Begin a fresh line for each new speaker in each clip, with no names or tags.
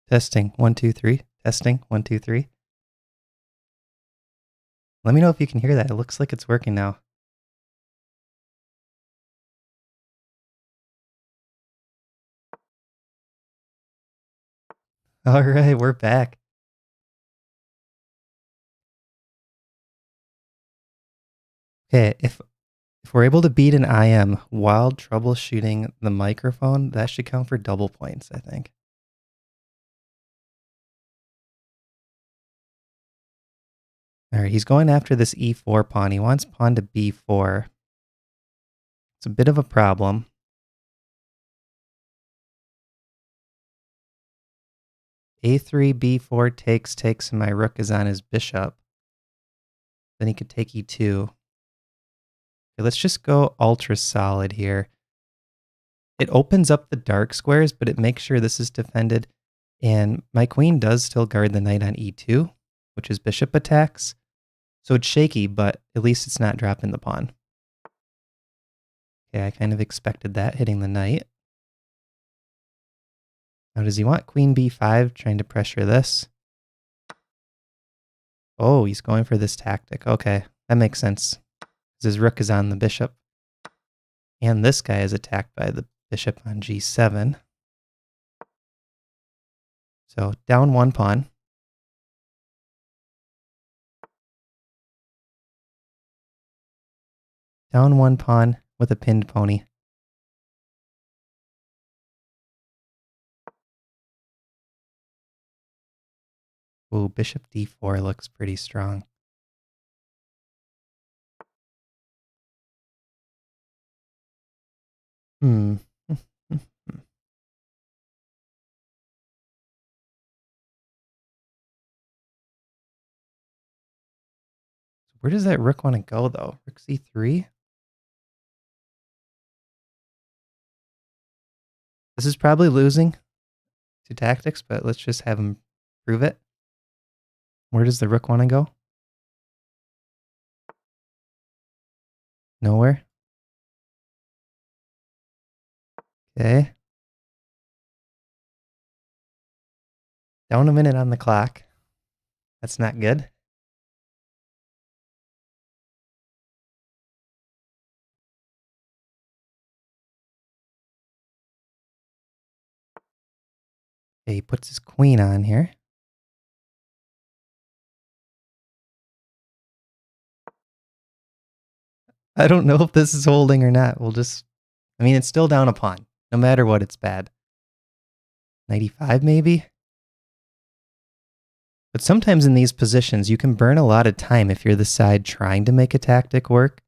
Testing, 1, 2, 3. Testing, 1, 2, 3. Let me know if you can hear that. It looks like it's working now. All right, we're back. Okay, if we're able to beat an IM while troubleshooting the microphone, that should count for double points, I think. All right, he's going after this e4 pawn. He wants pawn to b4. It's a bit of a problem. a3, b4 takes, and my rook is on his bishop. Then he could take e2. Okay, let's just go ultra solid here. It opens up the dark squares, but it makes sure this is defended. And my queen does still guard the knight on e2, which is bishop attacks. So it's shaky, but at least it's not dropping the pawn. Okay, I kind of expected that, hitting the knight. Now does he want queen b5, trying to pressure this? Oh, he's going for this tactic. Okay, that makes sense. Because his rook is on the bishop. And this guy is attacked by the bishop on g7. So down one pawn. Down one pawn with a pinned pony. Ooh, bishop d4 looks pretty strong. Where does that rook want to go, though? Rook c3? This is probably losing to tactics, but let's just have him prove it. Where does the rook want to go? Nowhere. Okay. Down a minute on the clock. That's not good. Okay, he puts his queen on here. I don't know if this is holding or not. We'll just... I mean, it's still down a pawn. No matter what, it's bad. 95 maybe? But sometimes in these positions, you can burn a lot of time if you're the side trying to make a tactic work.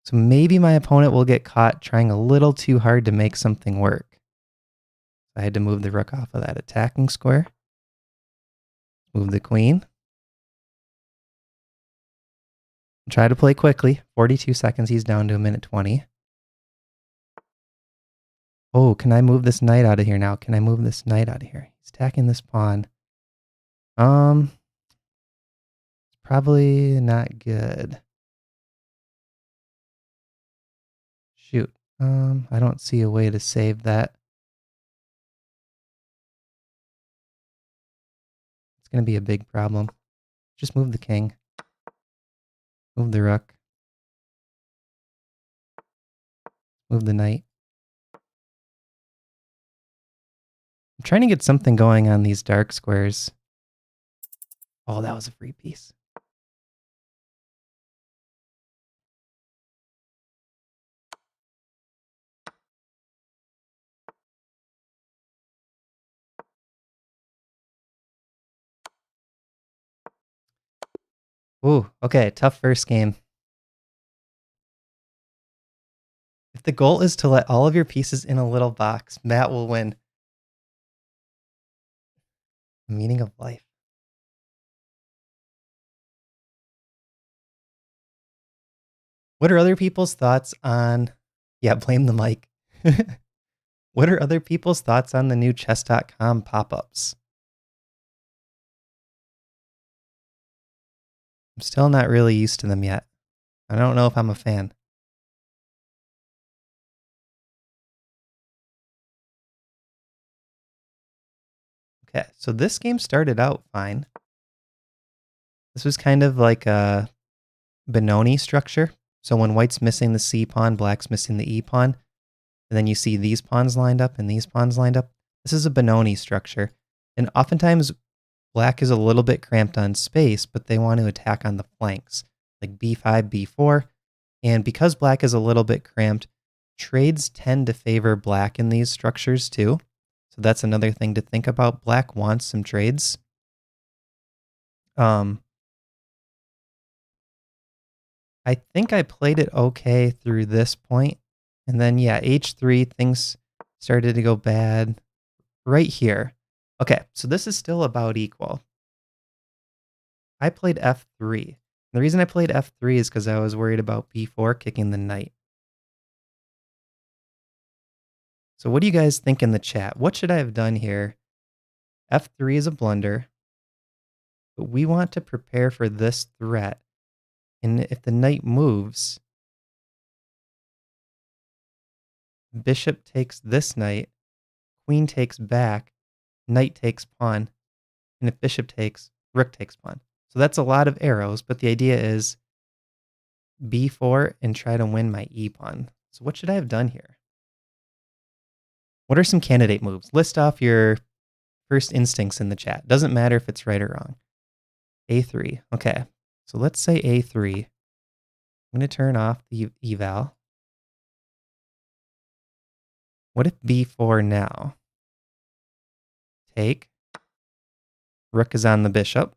So maybe my opponent will get caught trying a little too hard to make something work. I had to move the rook off of that attacking square. Move the queen. Try to play quickly. 42 seconds, he's down to 1:20. Oh, can I move this knight out of here now? Can I move this knight out of here? He's attacking this pawn. It's probably not good. Shoot. I don't see a way to save that. It's going to be a big problem. Just move the king. Move the rook. Move the knight. I'm trying to get something going on these dark squares. Oh, that was a free piece. Ooh, okay, tough first game. If the goal is to let all of your pieces in a little box, Matt will win. The meaning of life. What are other people's thoughts on... Yeah, blame the mic. What are other people's thoughts on the new chess.com pop-ups? I'm still not really used to them yet. I don't know if I'm a fan. Okay, so this game started out fine. This was kind of like a Benoni structure. So when white's missing the C pawn, black's missing the E pawn, and then you see these pawns lined up and these pawns lined up. This is a Benoni structure. And oftentimes black is a little bit cramped on space, but they want to attack on the flanks, like b5, b4. And because black is a little bit cramped, trades tend to favor black in these structures too. So that's another thing to think about. Black wants some trades. I think I played it okay through this point. And then, yeah, h3, things started to go bad right here. Okay, so this is still about equal. I played f3. The reason I played f3 is because I was worried about b4 kicking the knight. So what do you guys think in the chat? What should I have done here? f3 is a blunder, but we want to prepare for this threat. And if the knight moves, bishop takes this knight, queen takes back, knight takes pawn, and if bishop takes, rook takes pawn. So that's a lot of arrows, but the idea is b4 and try to win my e pawn. So what should I have done here? What are some candidate moves? List off your first instincts in the chat. Doesn't matter if it's right or wrong. a3. Okay, so let's say a3. I'm going to turn off the eval. What if b4 now? Take. Rook is on the bishop.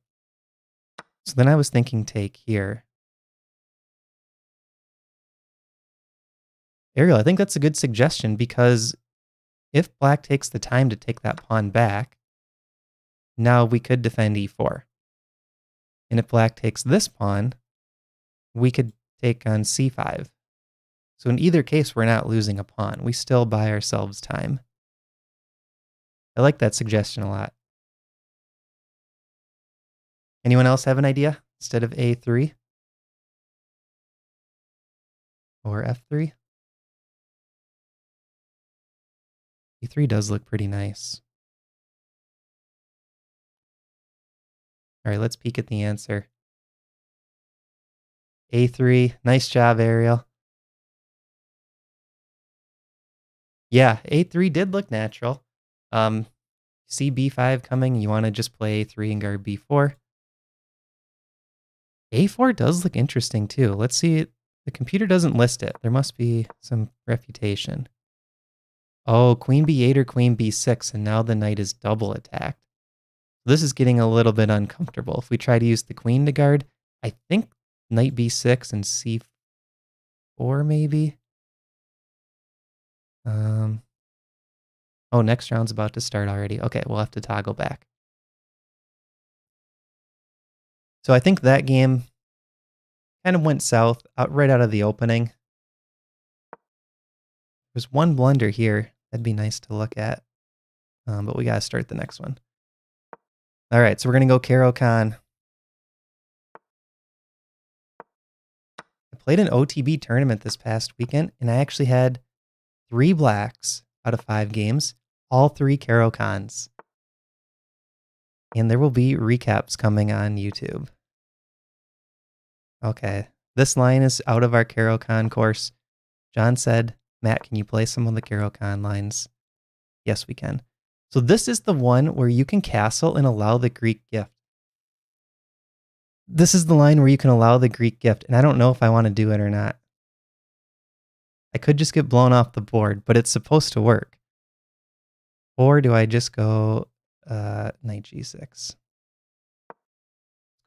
So then I was thinking take here. Ariel, I think that's a good suggestion because if black takes the time to take that pawn back, now we could defend e4. And if black takes this pawn, we could take on c5. So in either case, we're not losing a pawn. We still buy ourselves time. I like that suggestion a lot. Anyone else have an idea instead of a3 or f3? e3 does look pretty nice. All right, let's peek at the answer. a3, nice job, Ariel. Yeah, a3 did look natural. See b5 coming, you want to just play a3 and guard b4. a4 does look interesting too. Let's see it. The computer doesn't list it. There must be some refutation. Oh, queen b8 or queen b6, and now the knight is double attacked. This is getting a little bit uncomfortable. If we try to use the queen to guard, I think knight b6 and c4 maybe. Oh, next round's about to start already. Okay, we'll have to toggle back. So I think that game kind of went south right out of the opening. There's one blunder here. That'd be nice to look at. But we got to start the next one. All right, so we're going to go Caro-Kann. I played an OTB tournament this past weekend, and I actually had 3 blacks out of 5 games, all 3 Caro-Kanns. And there will be recaps coming on YouTube. Okay, this line is out of our Caro-Kann course. John said, Matt, can you play some of the Caro-Kann lines? Yes, we can. So this is the one where you can castle and allow the Greek gift. This is the line where you can allow the Greek gift, and I don't know if I want to do it or not. I could just get blown off the board, but it's supposed to work. Or do I just go knight g6?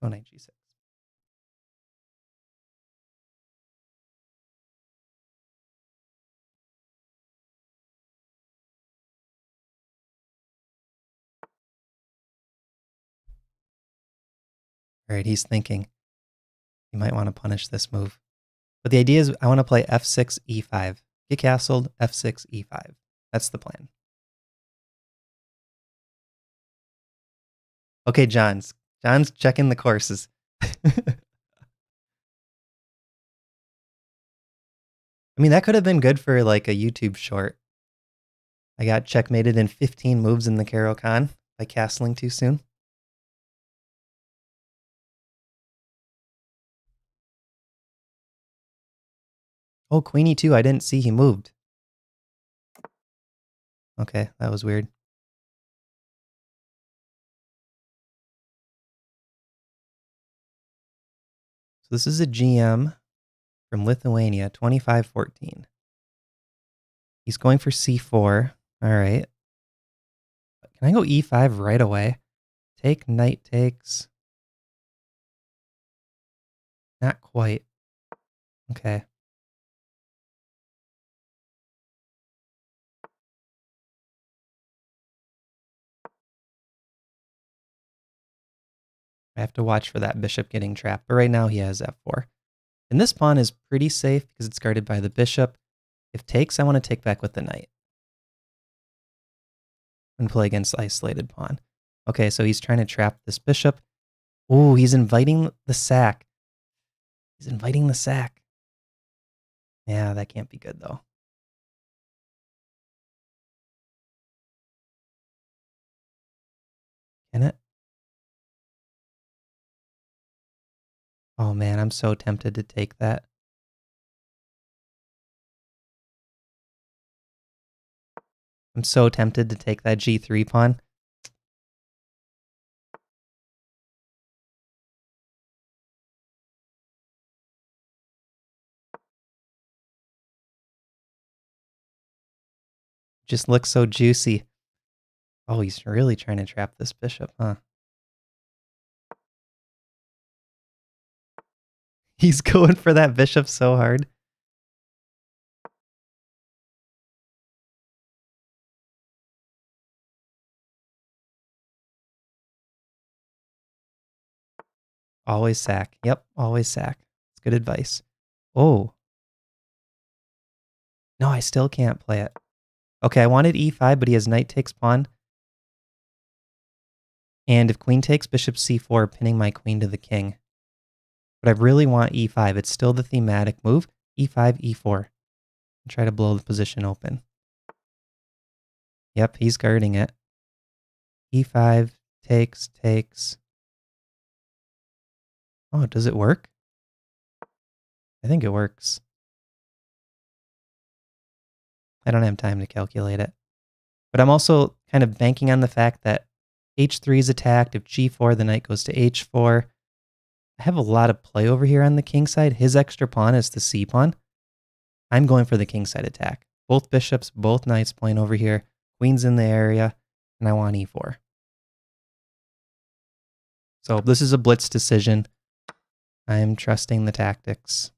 Go knight g6. All right, he's thinking. You might want to punish this move. But the idea is I want to play f6, e5. Get castled, f6, e5. That's the plan. Okay, John's checking the courses. I mean, that could have been good for like a YouTube short. I got checkmated in 15 moves in the Caro-Kann. By castling too soon? Oh, queen e2. I didn't see he moved. Okay, that was weird. So this is a GM from Lithuania, 2514. He's going for c4. All right. Can I go e5 right away? Take, knight takes. Not quite. Okay. I have to watch for that bishop getting trapped, but right now he has f4. And this pawn is pretty safe because it's guarded by the bishop. If takes, I want to take back with the knight and play against the isolated pawn. Okay, so he's trying to trap this bishop. Ooh, he's inviting the sack. He's inviting the sack. Yeah, that can't be good though. Can it? Oh man, I'm so tempted to take that. I'm so tempted to take that g3 pawn. Just looks so juicy. Oh, he's really trying to trap this bishop, huh? He's going for that bishop so hard. Always sack. Yep, always sack. It's good advice. Oh. No, I still can't play it. Okay, I wanted e5, but he has knight takes pawn. And if queen takes, bishop c4, pinning my queen to the king. But I really want e5. It's still the thematic move. e5, e4. And try to blow the position open. Yep, he's guarding it. e5, takes, takes. Oh, does it work? I think it works. I don't have time to calculate it. But I'm also kind of banking on the fact that h3 is attacked. If g4, the knight goes to h4. I have a lot of play over here on the king side. His extra pawn is the c pawn. I'm going for the king side attack. Both bishops, both knights playing over here. Queen's in the area, and I want e4. So this is a blitz decision. I'm trusting the tactics.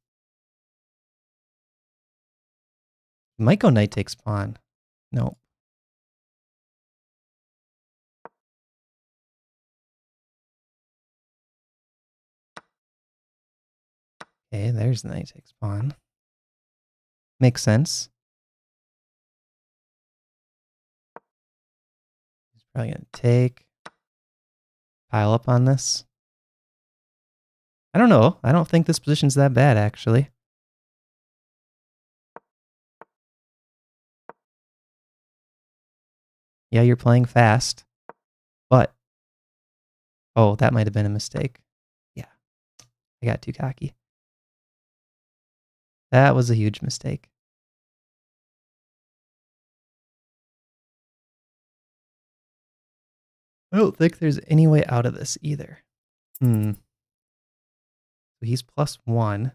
Might go knight takes pawn. No. Okay, there's knight takes pawn. Makes sense. He's probably going to take. Pile up on this. I don't know. I don't think this position's that bad, actually. Yeah, you're playing fast. But, oh, that might have been a mistake. Yeah, I got too cocky. That was a huge mistake. I don't think there's any way out of this either. So he's +1.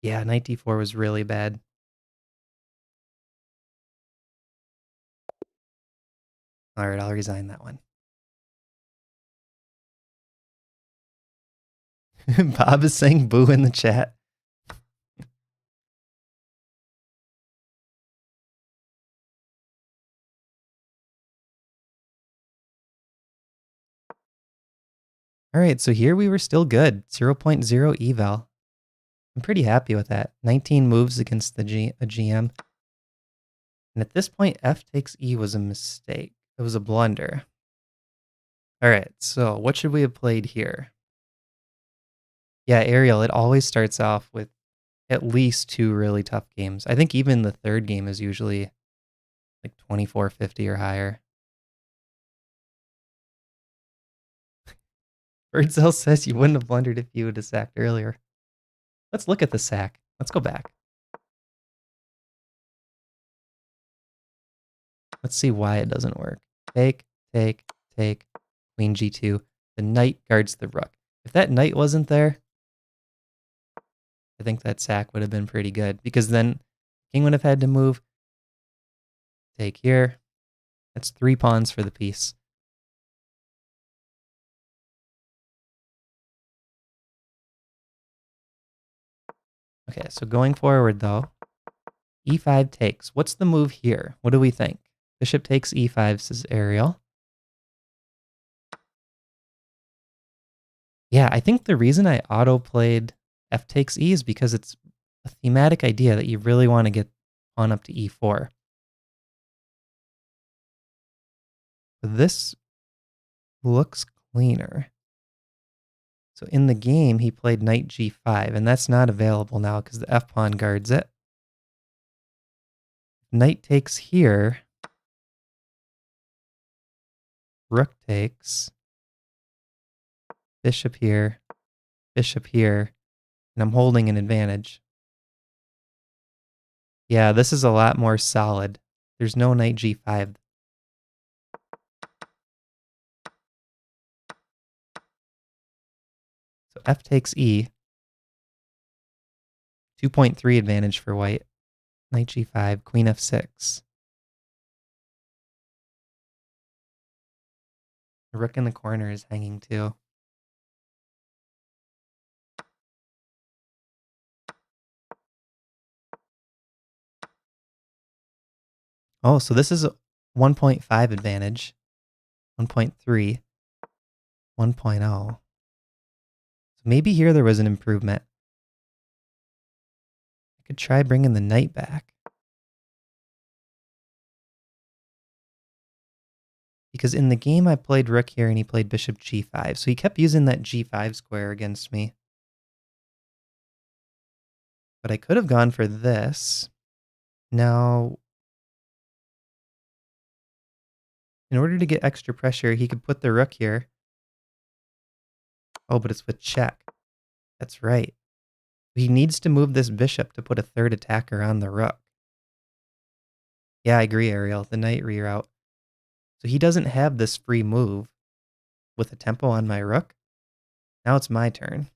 Yeah, knight d4 was really bad. All right, I'll resign that one. Bob is saying boo in the chat. All right, so here we were still good. 0.0 eval. I'm pretty happy with that. 19 moves against a GM. And at this point, f takes e was a mistake. It was a blunder. All right, so what should we have played here? Yeah, Ariel, it always starts off with at least 2 really tough games. I think even the third game is usually Like 2450 or higher. Birdsell says you wouldn't have blundered if you would have sacked earlier. Let's look at the sack. Let's go back. Let's see why it doesn't work. Take, take, take, queen g2. The knight guards the rook. If that knight wasn't there, I think that sack would have been pretty good, because then king would have had to move. Take here. That's 3 pawns for the piece. Okay, so going forward though, e5 takes. What's the move here? What do we think? Bishop takes e5, says Ariel. Yeah, I think the reason I auto-played f takes e is because it's a thematic idea that you really want to get pawn up to e4. This looks cleaner. So in the game, he played knight g5, and that's not available now because the f-pawn guards it. Knight takes here. Rook takes. Bishop here. Bishop here. And I'm holding an advantage. Yeah, this is a lot more solid. There's no knight g5. So f takes e. 2.3 advantage for white. Knight g5, queen f6. The rook in the corner is hanging too. Oh, so this is a 1.5 advantage. 1.3. 1.0. So maybe here there was an improvement. I could try bringing the knight back. Because in the game I played rook here and he played bishop g5. So he kept using that g5 square against me. But I could have gone for this. Now, in order to get extra pressure, he could put the rook here. Oh, but it's with check. That's right. He needs to move this bishop to put a third attacker on the rook. Yeah, I agree, Ariel. The knight reroute. So he doesn't have this free move with a tempo on my rook. Now it's my turn.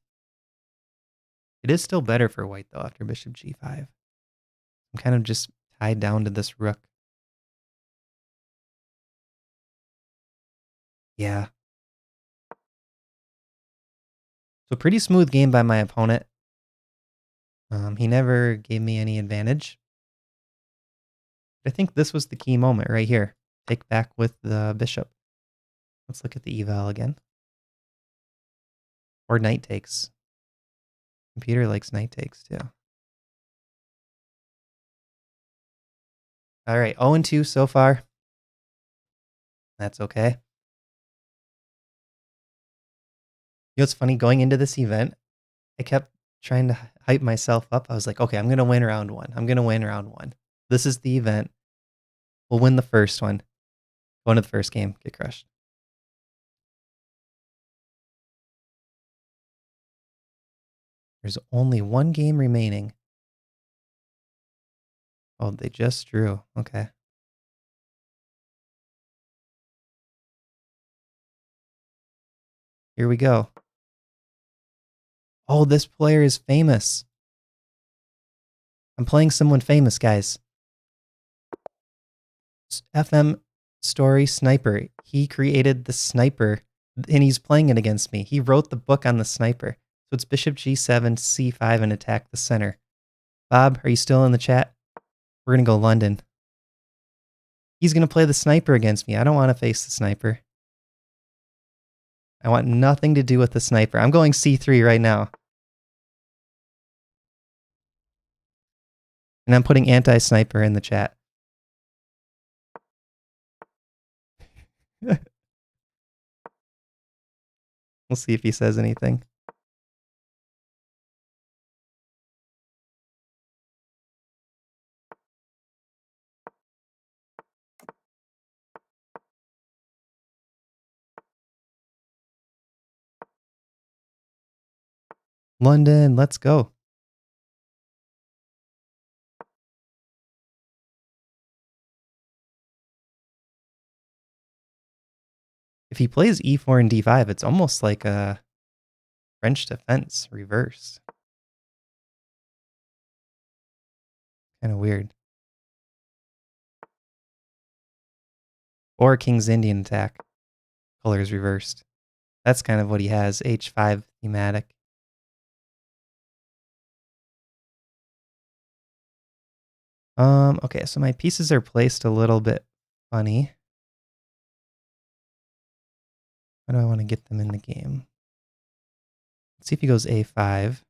It is still better for white, though, after bishop g5. I'm kind of just tied down to this rook. Yeah. So pretty smooth game by my opponent. He never gave me any advantage. I think this was the key moment right here. Take back with the bishop. Let's look at the eval again. Or knight takes. Computer likes knight takes too. All right, 0-2 so far. That's okay. You know what's funny? Going into this event, I kept trying to hype myself up. I was like, okay, I'm going to win round 1. I'm going to win round 1. This is the event. We'll win the first one. Go into the first game, get crushed. There's only 1 game remaining. Oh, they just drew. Okay. Here we go. Oh, this player is famous. I'm playing someone famous, guys. FM Story Sniper. He created the sniper, and he's playing it against me. He wrote the book on the sniper. So it's bishop g7, c5, and attack the center. Bob, are you still in the chat? We're going to go London. He's going to play the sniper against me. I don't want to face the sniper. I want nothing to do with the sniper. I'm going c3 right now. And I'm putting anti-sniper in the chat. We'll see if he says anything. London, let's go. If he plays e4 and d5, it's almost like a French defense reverse. Kind of weird. Or King's Indian attack. Colors reversed. That's kind of what he has, h5 thematic. Okay, so my pieces are placed a little bit funny. How do I want to get them in the game? Let's see if he goes a5.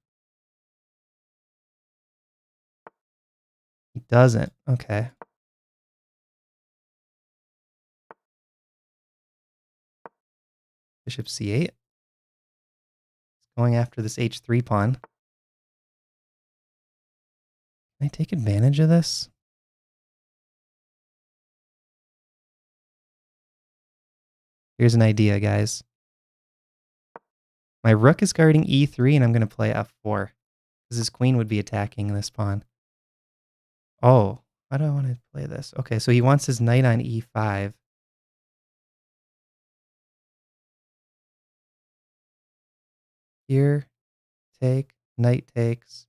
He doesn't. Okay. Bishop c8. Going after this h3 pawn. Can I take advantage of this? Here's an idea, guys. My rook is guarding e3, and I'm going to play f4. Because his queen would be attacking this pawn. Oh, how do I want to play this? Okay, so he wants his knight on e5. Here, take, knight takes.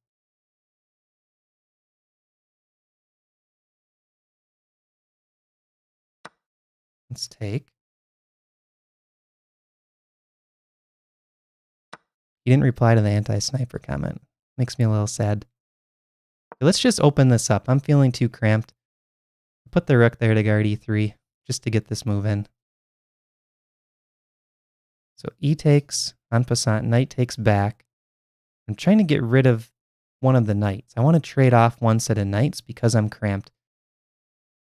Let's take. He didn't reply to the anti-sniper comment. Makes me a little sad. Let's just open this up. I'm feeling too cramped. Put the rook there to guard e3, just to get this move in. So e takes, en passant, knight takes back. I'm trying to get rid of one of the knights. I want to trade off one set of knights because I'm cramped.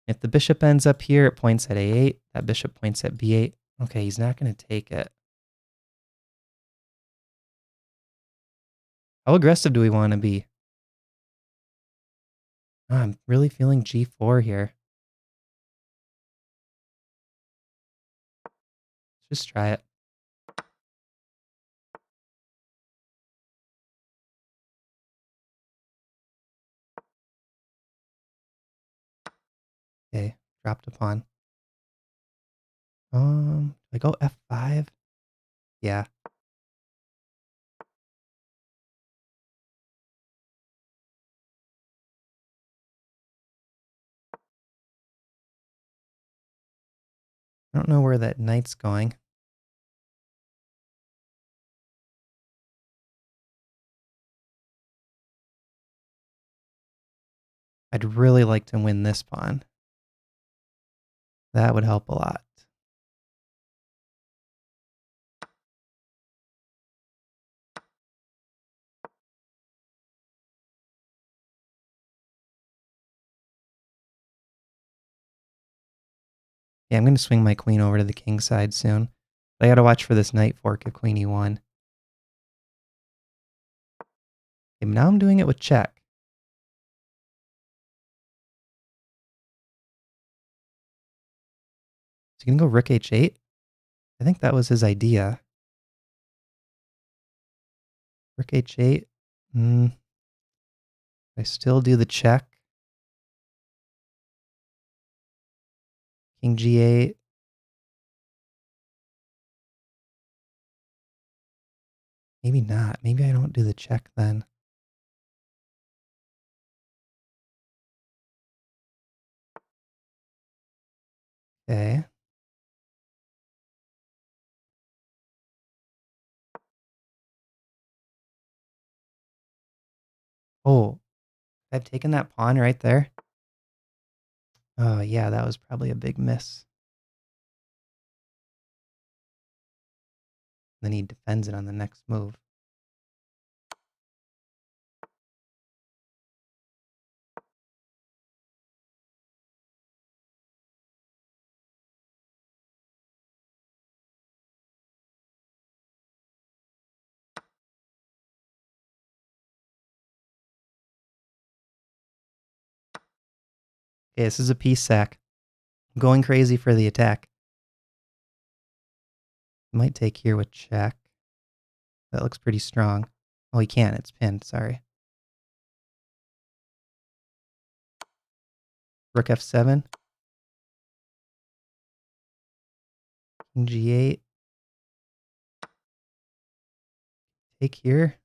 If the bishop ends up here, it points at a8. That bishop points at b8. Okay, he's not going to take it. How aggressive do we want to be? Oh, I'm really feeling g4 here. Let's just try it. Okay, dropped a pawn. I go f5? Yeah. I don't know where that knight's going. I'd really like to win this pawn. That would help a lot. Yeah, I'm going to swing my queen over to the king side soon. I got to watch for this knight fork of queen e1. Okay, now I'm doing it with check. Is he going to go rook h8? I think that was his idea. Rook h8. I still do the check. King g8. Maybe not. Maybe I don't do the check then. Okay. Oh, I've taken that pawn right there. Oh, yeah, that was probably a big miss. Then he defends it on the next move. Okay, this is a piece sack. I'm going crazy for the attack. Might take here with check. That looks pretty strong. Oh, he can't. It's pinned. Sorry. Rook f7. King g8. Take here.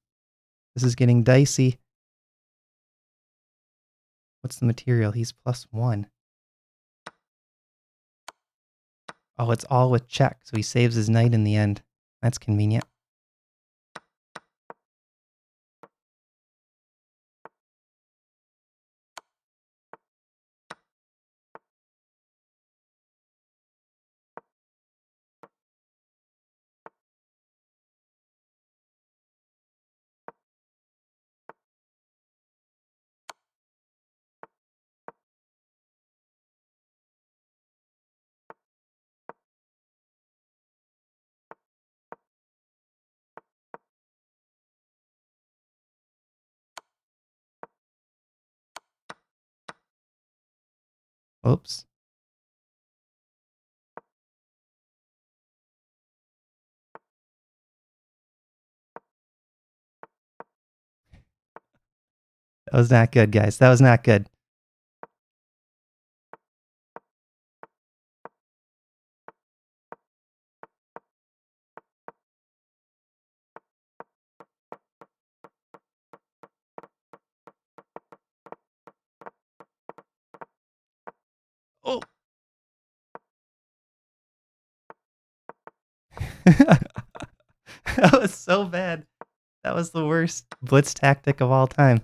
This is getting dicey. What's the material? He's +1. Oh, it's all with check, so he saves his knight in the end. That's convenient. Oops. That was not good, guys. That was not good. Oh. That was so bad. That was the worst blitz tactic of all time.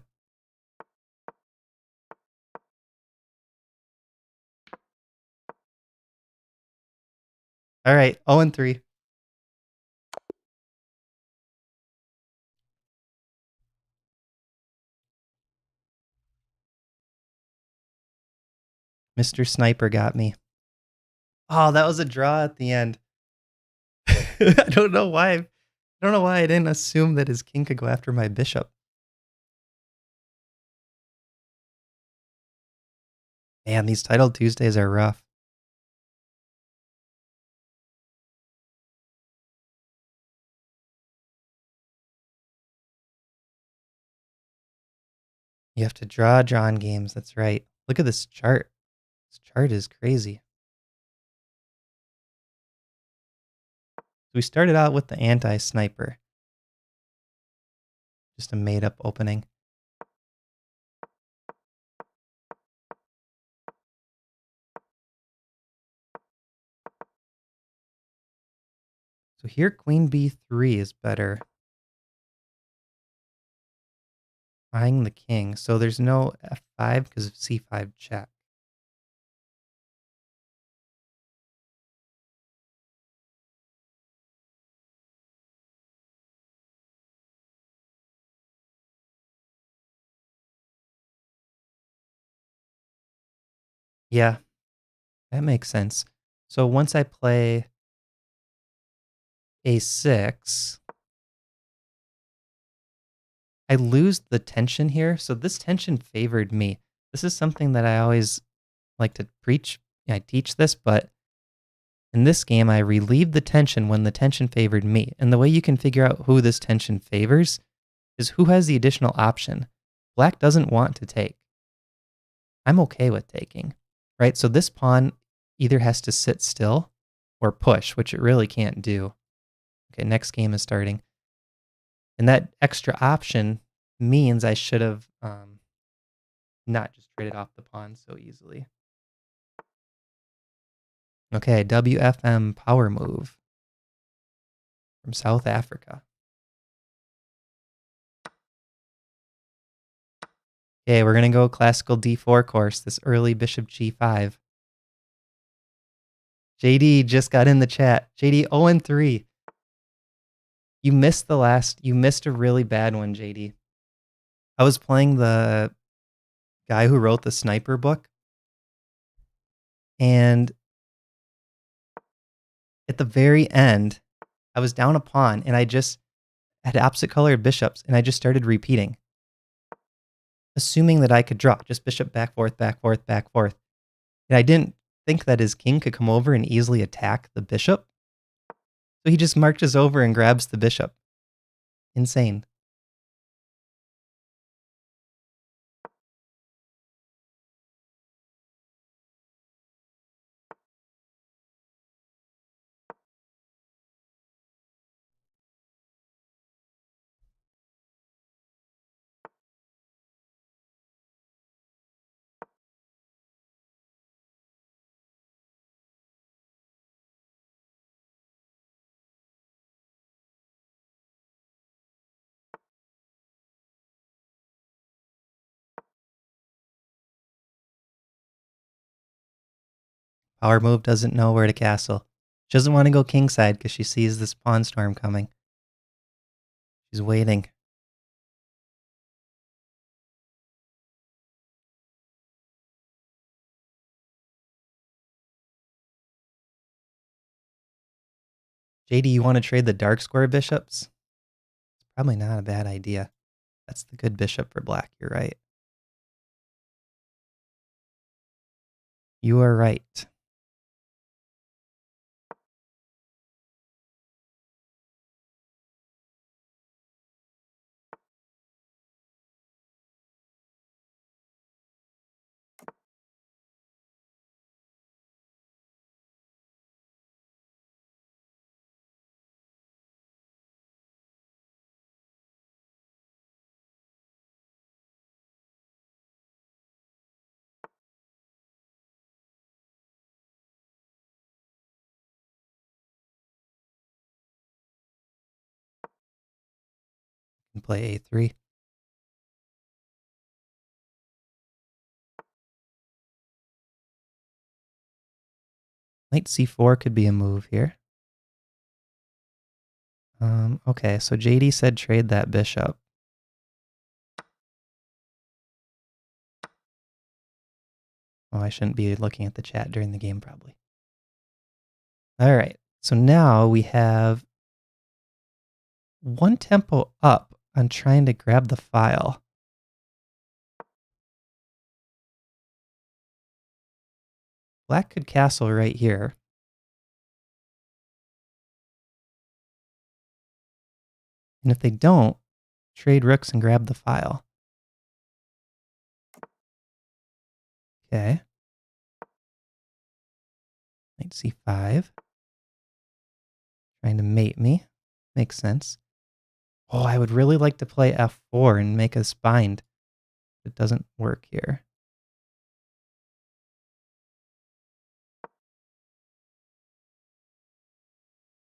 All right, 0-3. Mr. Sniper got me. Oh, that was a draw at the end. I don't know why. I don't know why I didn't assume that his king could go after my bishop. Man, these title Tuesdays are rough. You have to draw John games. That's right. Look at this chart. This chart is crazy. We started out with the anti-sniper. Just a made-up opening. So here, queen b3 is better. Buying the king. So there's no f5 because of c5 check. Yeah, that makes sense. So once I play a6, I lose the tension here. So this tension favored me. This is something that I always like to preach. I teach this, but in this game, I relieved the tension when the tension favored me. And the way you can figure out who this tension favors is who has the additional option. Black doesn't want to take. I'm okay with taking, right? So this pawn either has to sit still or push, which it really can't do. Okay, next game is starting. And that extra option means I should have not just traded off the pawn so easily. Okay, WFM power move from South Africa. Okay, we're going to go classical d4 course, this early bishop g5. JD just got in the chat. JD 0-3. You missed a really bad one, JD. I was playing the guy who wrote the sniper book, and at the very end, I was down a pawn, and I just had opposite colored bishops, and I just started repeating, assuming that I could draw, just bishop back, forth, back, forth, back, forth. And I didn't think that his king could come over and easily attack the bishop. So he just marches over and grabs the bishop. Insane. Power move doesn't know where to castle. She doesn't want to go kingside because she sees this pawn storm coming. She's waiting. JD, you want to trade the dark square bishops? Probably not a bad idea. That's the good bishop for black, you're right. You are right. And play a3. Knight c4 could be a move here. Okay, so JD said trade that bishop. Oh, I shouldn't be looking at the chat during the game, probably. All right, so now we have one tempo up on trying to grab the file. Black could castle right here. And if they don't, trade rooks and grab the file. Okay. Knight c5. Trying to mate me. Makes sense. Oh, I would really like to play f4 and make us bind. It doesn't work here.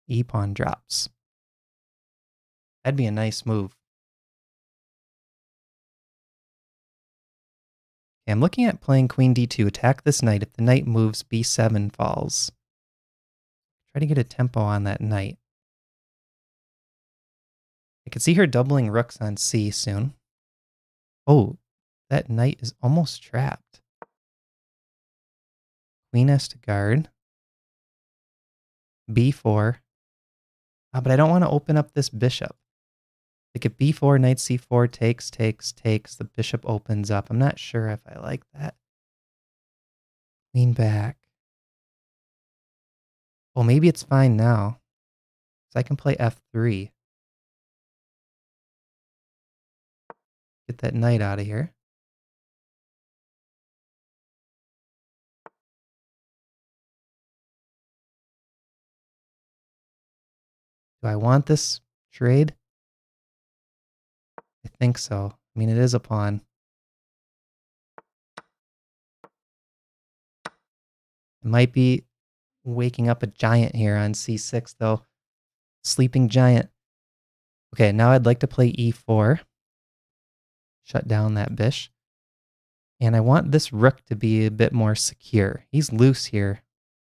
E-pawn drops. That'd be a nice move. Okay, I'm looking at playing queen d2. Attack this knight. If the knight moves, b7 falls. Try to get a tempo on that knight. I could see her doubling rooks on c soon. Oh, that knight is almost trapped. Queen has to guard. b4. But I don't want to open up this bishop. Like if b4, knight c4, takes, the bishop opens up. I'm not sure if I like that. Queen back. Well, maybe it's fine now. So I can play f3. Get that knight out of here. Do I want this trade? I think so. I mean, it is a pawn. It might be waking up a giant here on c6, though. Sleeping giant. Okay, now I'd like to play e4. Shut down that bish. And I want this rook to be a bit more secure. He's loose here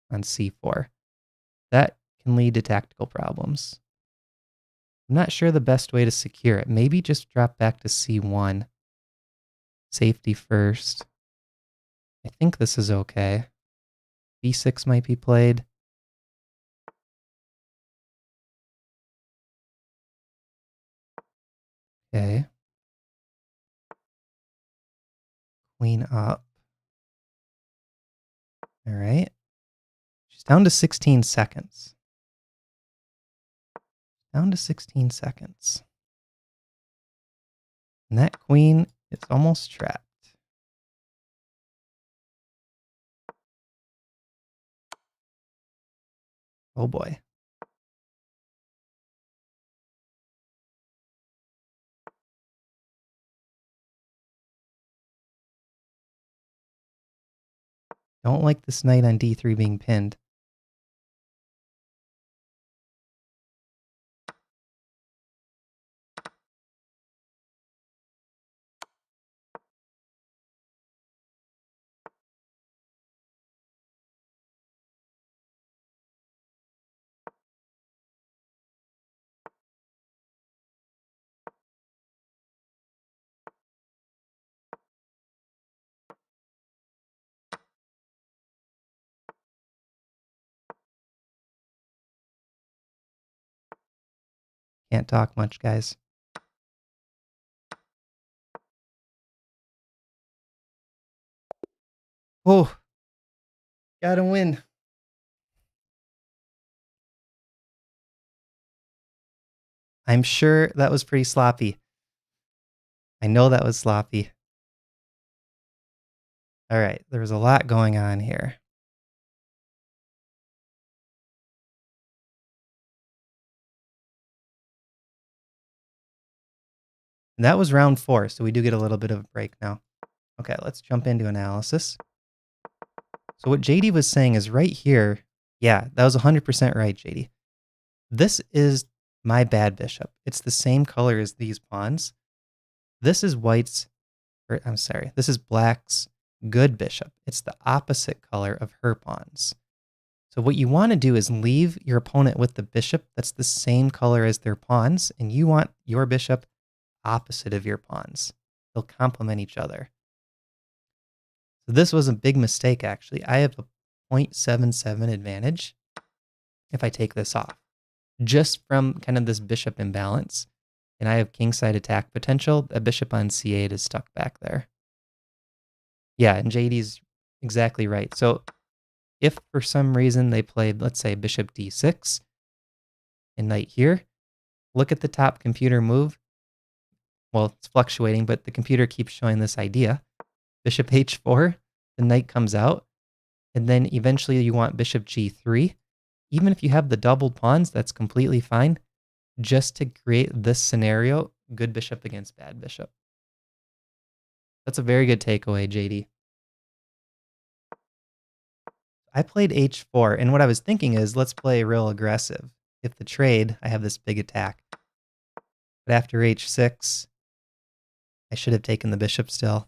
on c4. That can lead to tactical problems. I'm not sure the best way to secure it. Maybe just drop back to c1. Safety first. I think this is okay. b6 might be played. Okay. Queen up. All right. She's down to 16 seconds. Down to 16 seconds. And that queen is almost trapped. Oh boy. Don't like this knight on d3 being pinned. Can't talk much, guys. Oh, gotta win. I'm sure that was pretty sloppy. I know that was sloppy. All right, there was a lot going on here. And that was round 4, so we do get a little bit of a break now. Okay, let's jump into analysis. So what JD was saying is right here. Yeah, that was 100% right, JD. This is my bad bishop. It's the same color as these pawns. This is white's, or I'm sorry, this is black's good bishop. It's the opposite color of her pawns. So what you want to do is leave your opponent with the bishop that's the same color as their pawns, and you want your bishop opposite of your pawns. They'll complement each other. So this was a big mistake, actually. I have a 0.77 advantage if I take this off, just from kind of this bishop imbalance. And I have kingside attack potential. A bishop on c8 is stuck back there. Yeah, and JD's exactly right. So if for some reason they played, let's say, bishop d6 and knight here, look at the top computer move. Well, it's fluctuating, but the computer keeps showing this idea. Bishop h4, the knight comes out, and then eventually you want bishop g3. Even if you have the doubled pawns, that's completely fine, just to create this scenario, good bishop against bad bishop. That's a very good takeaway, JD. I played h4, and what I was thinking is, let's play real aggressive. If the trade, I have this big attack. But after h6, I should have taken the bishop still.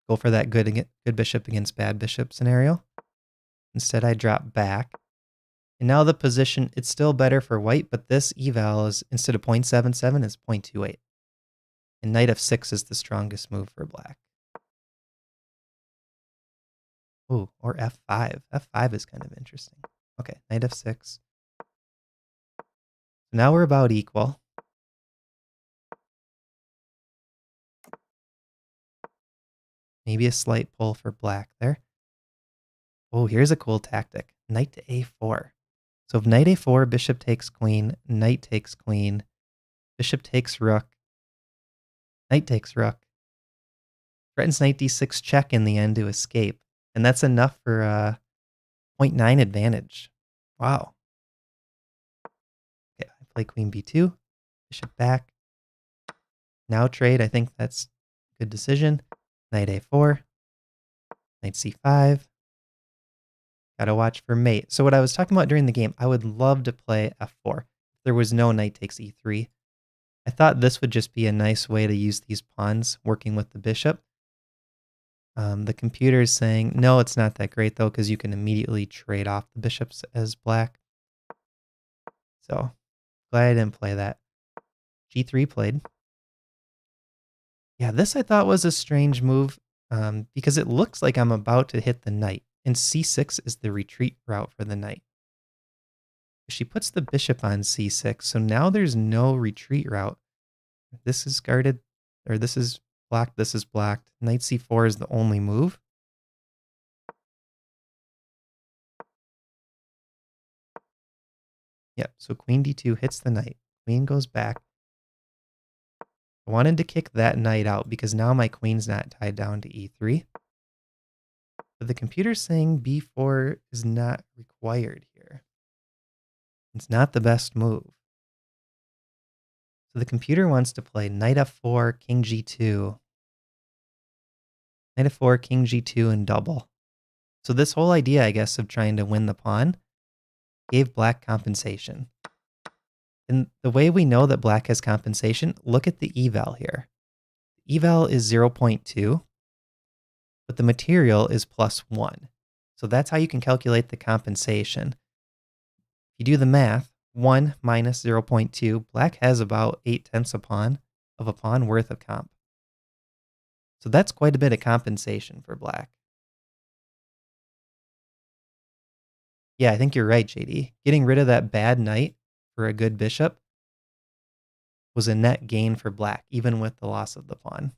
Go for that good bishop against bad bishop scenario. Instead, I drop back. And now the position, it's still better for white, but this eval is, instead of 0.77, is 0.28. And knight f6 is the strongest move for black. Ooh, or f5. f5 is kind of interesting. Okay, knight f6. Now we're about equal. Maybe a slight pull for black there. Oh, here's a cool tactic. Knight to a4. So if knight a4, bishop takes queen, knight takes queen, bishop takes rook, knight takes rook. Threatens knight d6 check in the end to escape. And that's enough for 0.9 advantage. Wow. Okay, I play queen b2, bishop back. Now trade, I think that's a good decision. Knight a4, knight c5. Gotta watch for mate. So what I was talking about during the game, I would love to play f4. If there was no knight takes e3. I thought this would just be a nice way to use these pawns working with the bishop. The computer is saying, no, it's not that great though, because you can immediately trade off the bishops as black. So glad I didn't play that. G3 played. Yeah, this I thought was a strange move because it looks like I'm about to hit the knight. And c6 is the retreat route for the knight. She puts the bishop on c6, so now there's no retreat route. This is guarded, or this is blocked, this is blocked. Knight c4 is the only move. Yep, so queen d2 hits the knight. Queen goes back. I wanted to kick that knight out because now my queen's not tied down to e3. But the computer's saying b4 is not required here. It's not the best move. So the computer wants to play knight f4, king g2. Knight f4, king g2, and double. So this whole idea, I guess, of trying to win the pawn gave black compensation. And the way we know that black has compensation, look at the eval here. Eval is 0.2, but the material is +1. So that's how you can calculate the compensation. If you do the math, 1 minus 0.2, black has about 0.8 of a pawn worth of comp. So that's quite a bit of compensation for black. Yeah, I think you're right, JD. Getting rid of that bad knight for a good bishop, was a net gain for black, even with the loss of the pawn.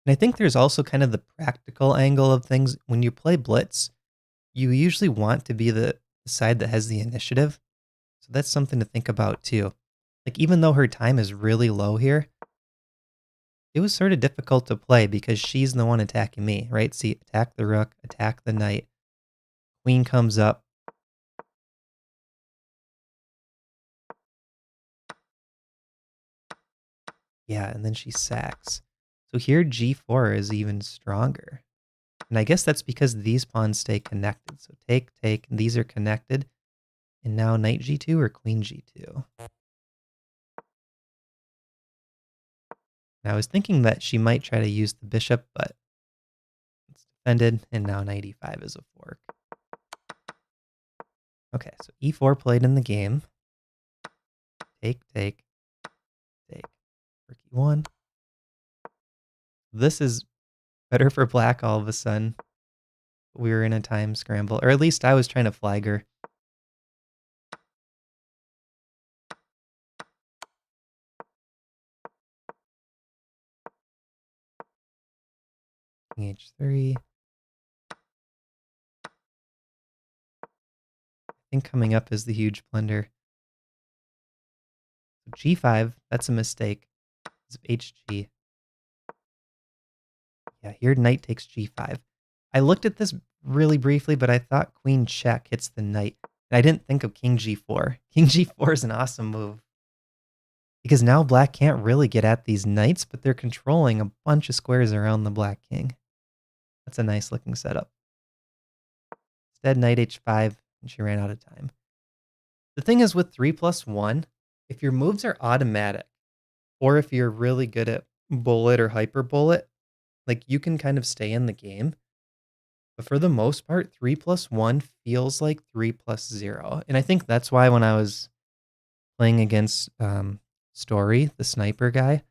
And I think there's also kind of the practical angle of things. When you play blitz, you usually want to be the side that has the initiative. So that's something to think about too. Like, even though her time is really low here, it was sort of difficult to play because she's the one attacking me, right? See, attack the rook, attack the knight. Queen comes up. Yeah, and then she sacks. So here g4 is even stronger. And I guess that's because these pawns stay connected. So take, and these are connected. And now knight g2 or queen g2. And I was thinking that she might try to use the bishop, but it's defended, and now knight e5 is a fork. Okay, so e4 played in the game. Take, take. Rook e1. This is better for black all of a sudden. We were in a time scramble, or at least I was trying to flag her. King h3. I think coming up is the huge blunder. So g5, that's a mistake. It's hg. Yeah, here knight takes g5. I looked at this really briefly, but I thought queen check hits the knight. And I didn't think of king g4. King g4 is an awesome move. Because now black can't really get at these knights, but they're controlling a bunch of squares around the black king. That's a nice looking setup. Instead, knight h5, and she ran out of time. The thing is with 3+1, if your moves are automatic, or if you're really good at bullet or hyper bullet, like you can kind of stay in the game. But for the most part, 3+1 feels like 3+0. And I think that's why when I was playing against Story, the sniper guy,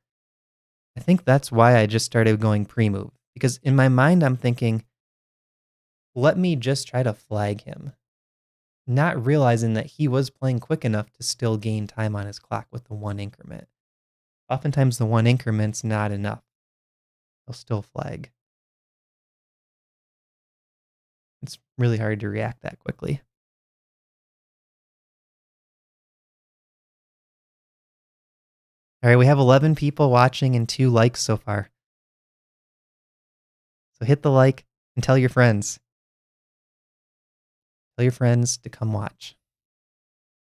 I think that's why I just started going pre-move. Because in my mind, I'm thinking, let me just try to flag him. Not realizing that he was playing quick enough to still gain time on his clock with the one increment. Oftentimes the one increment's not enough. He'll still flag. It's really hard to react that quickly. All right, we have 11 people watching and 2 likes so far. So hit the like and tell your friends. Tell your friends to come watch.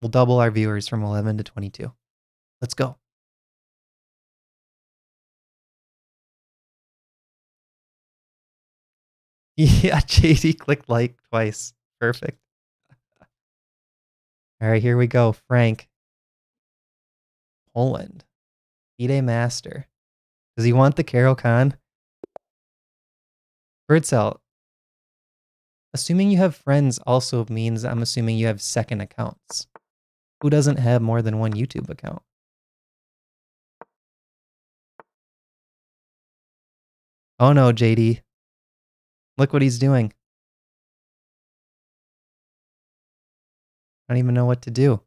We'll double our viewers from 11 to 22. Let's go. Yeah, JD clicked like twice. Perfect. All right, here we go. Frank. Poland. FIDE Master. Does he want the Carol Khan? Birdcell. Assuming you have friends also means I'm assuming you have second accounts. Who doesn't have more than one YouTube account? Oh no, JD. Look what he's doing. I don't even know what to do.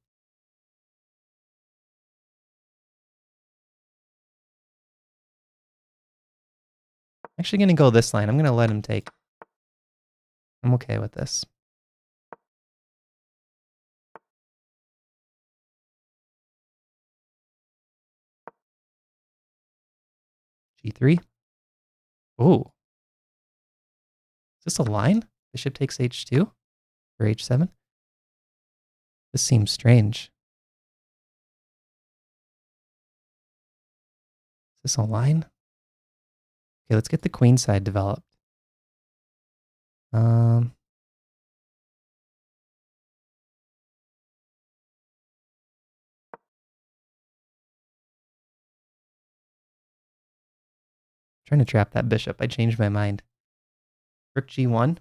I'm actually going to go this line. I'm going to let him take. I'm okay with this. G3. Oh. Is this a line? Bishop takes H2 or H7? This seems strange. Is this a line? Okay, let's get the queen side developed. Trying to trap that bishop. I changed my mind. Rook G1.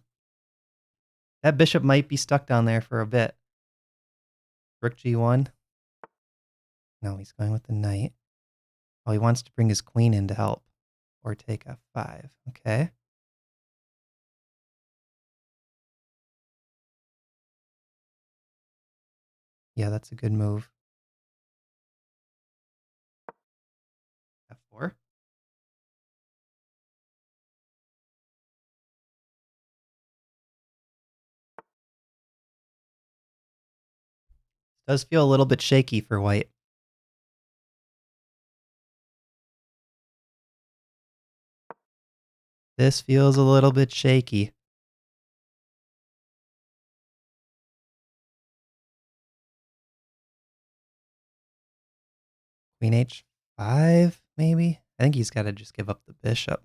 That bishop might be stuck down there for a bit. Rook G1. No, he's going with the knight. Oh, he wants to bring his queen in to help. Or take F5. Okay. Yeah, that's a good move. F4. Does feel a little bit shaky for white. This feels a little bit shaky. Queen h5, maybe? I think he's got to just give up the bishop.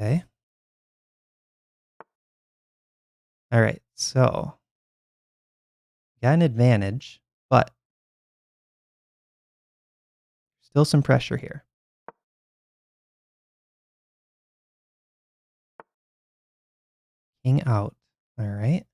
Okay. All right, so got an advantage, but still some pressure here. King out. All right.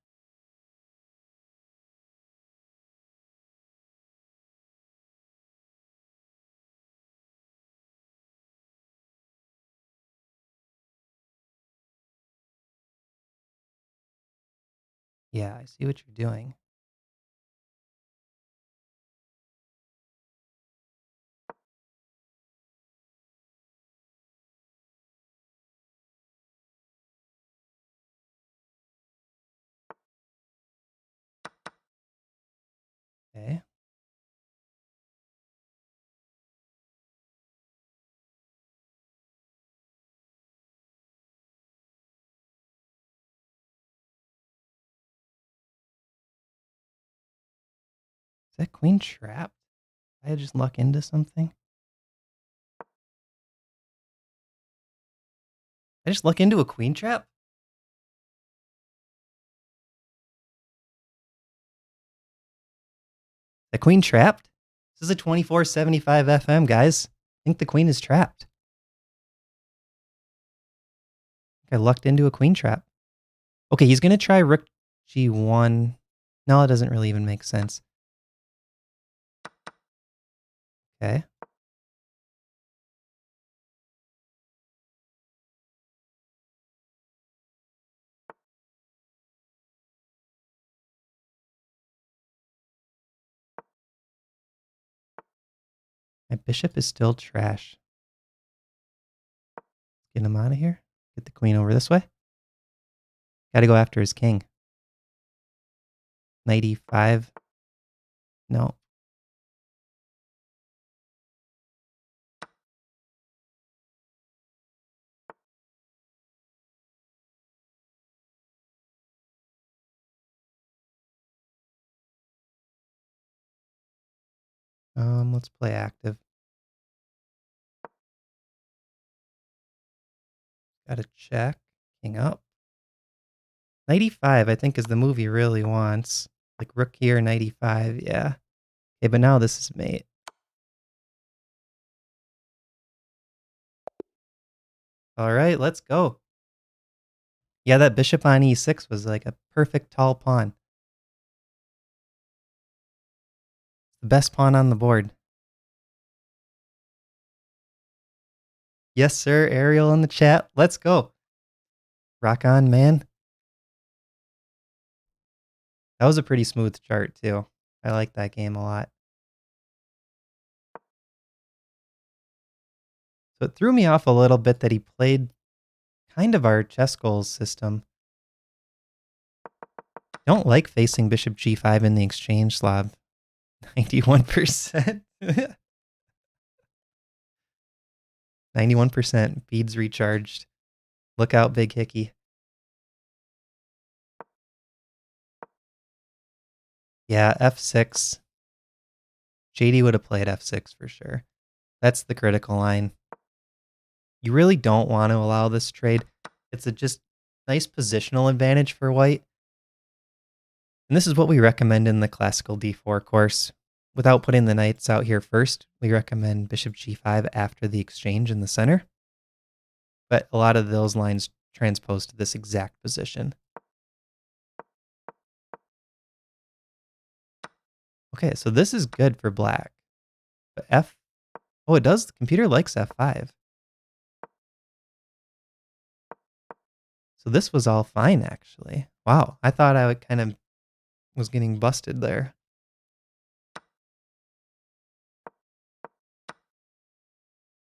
Yeah, I see what you're doing. Okay. Is that queen trapped? Did I just luck into something? I just luck into a queen trap? The queen trapped? This is a 2475 FM, guys. I think the queen is trapped. I lucked into a queen trap. Okay, he's going to try rook g1. No, it doesn't really even make sense. Okay. My bishop is still trash. Get him out of here. Get the queen over this way. Got to go after his king. Knight e5. No. Let's play active. Got to check. King up. Knight e5, I think, is the move he really wants. Like rook here, knight e5, yeah. Okay, but now this is mate. All right, let's go. Yeah, that bishop on e6 was like a perfect tall pawn. The best pawn on the board. Yes, sir. Ariel in the chat. Let's go. Rock on, man. That was a pretty smooth chart, too. I like that game a lot. So it threw me off a little bit that he played kind of our chess goals system. Don't like facing bishop g5 in the exchange, Slav. 91%. 91%. Beads recharged. Look out, Big Hickey. Yeah, f6. JD would have played f6 for sure. That's the critical line. You really don't want to allow this trade. It's a just nice positional advantage for white. And this is what we recommend in the classical d4 course. Without putting the knights out here first, we recommend bishop g5 after the exchange in the center. But a lot of those lines transpose to this exact position. Okay, so this is good for black. But oh, it does. The computer likes f5. So this was all fine, actually. Wow, I thought I would kind of was getting busted there.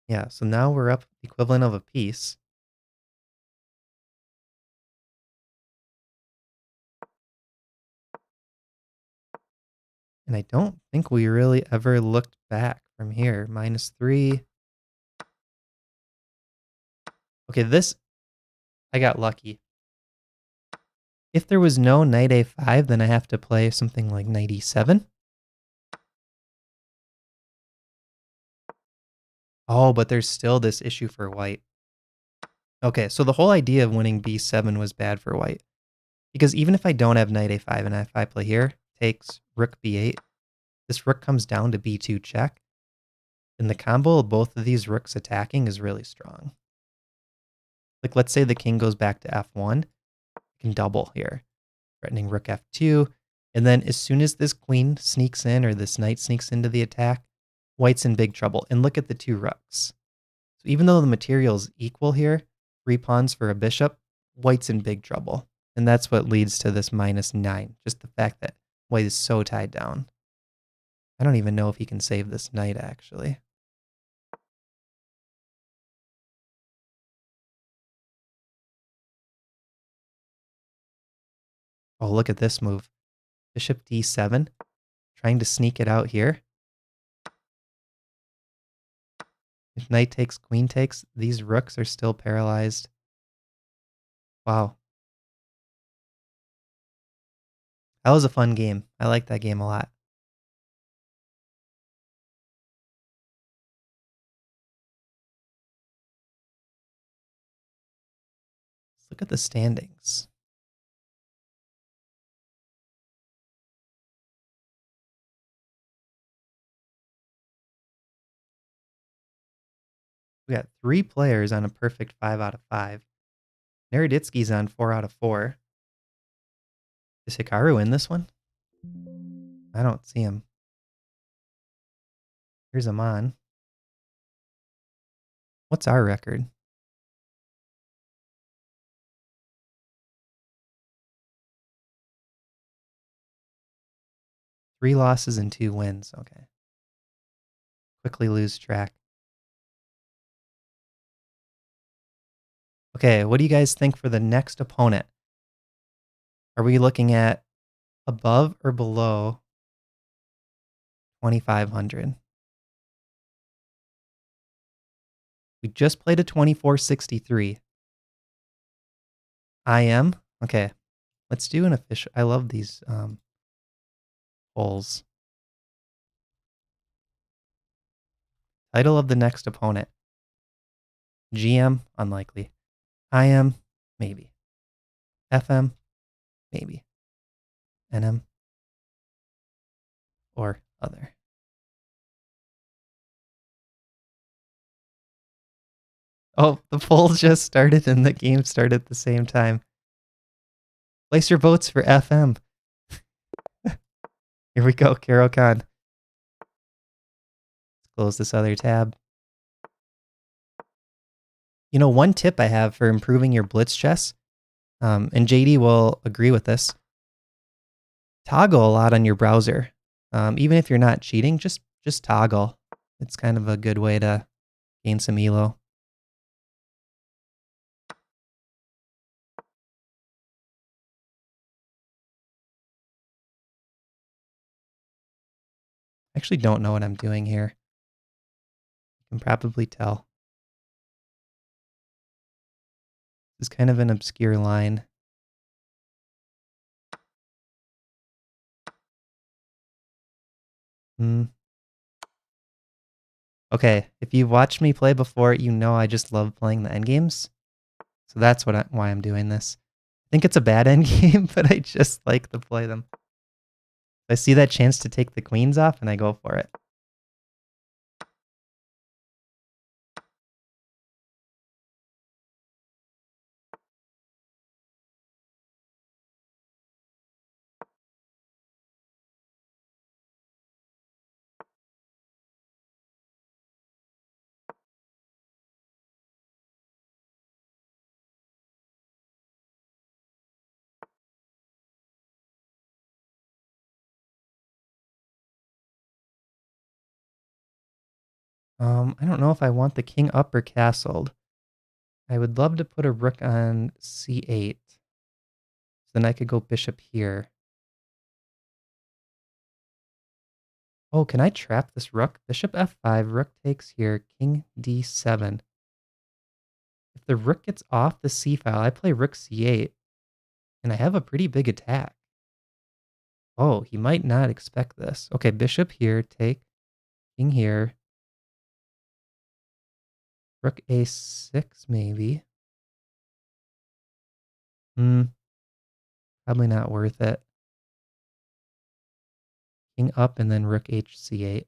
Yeah, so now we're up the equivalent of a piece. And I don't think we really ever looked back from here. -3. Okay, this, I got lucky. If there was no knight a5, then I have to play something like knight e7. Oh, but there's still this issue for white. Okay, so the whole idea of winning b7 was bad for white. Because even if I don't have knight a5 and if I play here, takes rook b8, this rook comes down to b2 check. And the combo of both of these rooks attacking is really strong. Like, let's say the king goes back to f1, I can double here, threatening rook f2. And then as soon as this queen sneaks in or this knight sneaks into the attack, white's in big trouble. And look at the two rooks. So even though the material is equal here, 3 pawns for a bishop, white's in big trouble. And that's what leads to this -9. Just the fact that white is so tied down. I don't even know if he can save this knight, actually. Oh, look at this move. Bishop d7, trying to sneak it out here. If knight takes, queen takes, these rooks are still paralyzed. Wow. That was a fun game. I like that game a lot. Let's look at the standings. We got 3 players on a perfect 5 out of 5. Naroditsky's on 4 out of 4. Is Hikaru in this one? I don't see him. Here's Aman. What's our record? 3 losses and 2 wins. Okay. Quickly lose track. Okay, what do you guys think for the next opponent? Are we looking at above or below 2,500? We just played a 2463. I am? Okay. Let's do an official. I love these polls. Title of the next opponent. GM, unlikely. IM, maybe. FM, maybe. NM, or other. Oh, the poll just started and the game started at the same time. Place your votes for FM. Here we go, Carol Khan. Let's close this other tab. You know, one tip I have for improving your blitz chess, and JD will agree with this, toggle a lot on your browser. Even if you're not cheating, just toggle. It's kind of a good way to gain some elo. I actually don't know what I'm doing here. You can probably tell. This is kind of an obscure line. Okay, if you've watched me play before, you know I just love playing the endgames. So that's why I'm doing this. I think it's a bad endgame, but I just like to play them. I see that chance to take the queens off, and I go for it. I don't know if I want the king up or castled. I would love to put a rook on c8. So then I could go bishop here. Oh, can I trap this rook? Bishop f5, rook takes here, king d7. If the rook gets off the c file, I play rook c8, and I have a pretty big attack. Oh, he might not expect this. Okay, bishop here, take, king here. Rook a6, maybe. Probably not worth it. King up and then rook hc8,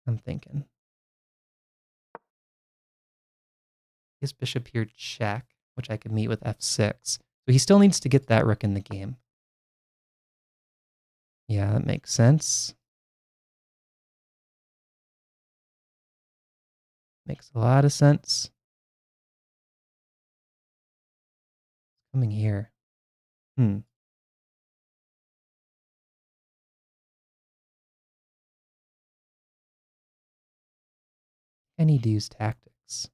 I'm thinking. His bishop here check, which I could meet with f6. So he still needs to get that rook in the game. Yeah, that makes sense. Makes a lot of sense. Coming here. I need to use tactics.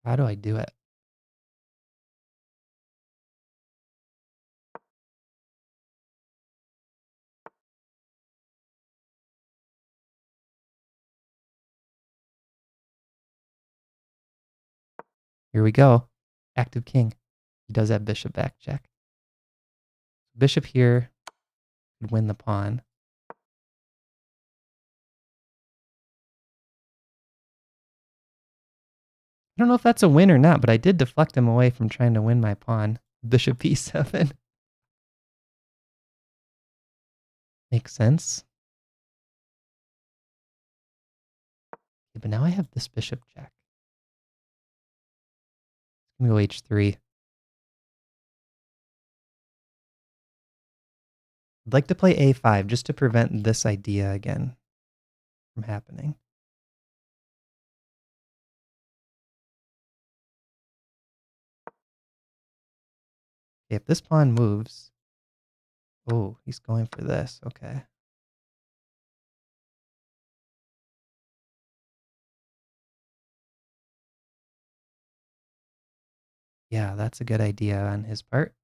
How do I do it? Here we go. Active king. He does have bishop back check. Bishop here would win the pawn. I don't know if that's a win or not, but I did deflect him away from trying to win my pawn. Bishop b7. Makes sense. Okay, but now I have this bishop check. I'm going to go h3. I'd like to play a5 just to prevent this idea again from happening. Okay, if this pawn moves... Oh, he's going for this. Okay. Yeah, that's a good idea on his part.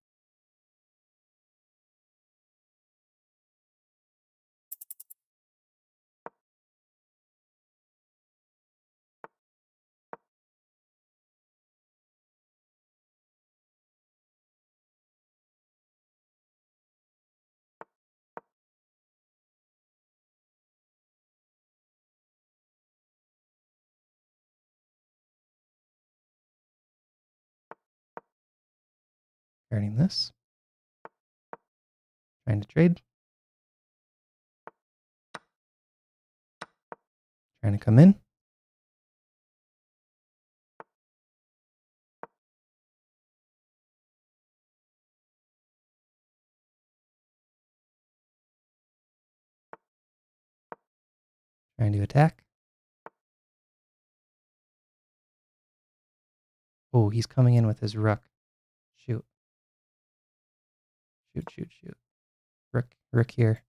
Turning this. Trying to trade. Trying to come in. Trying to attack. Oh, he's coming in with his rook. Shoot. Shoot, shoot, shoot. Rook here.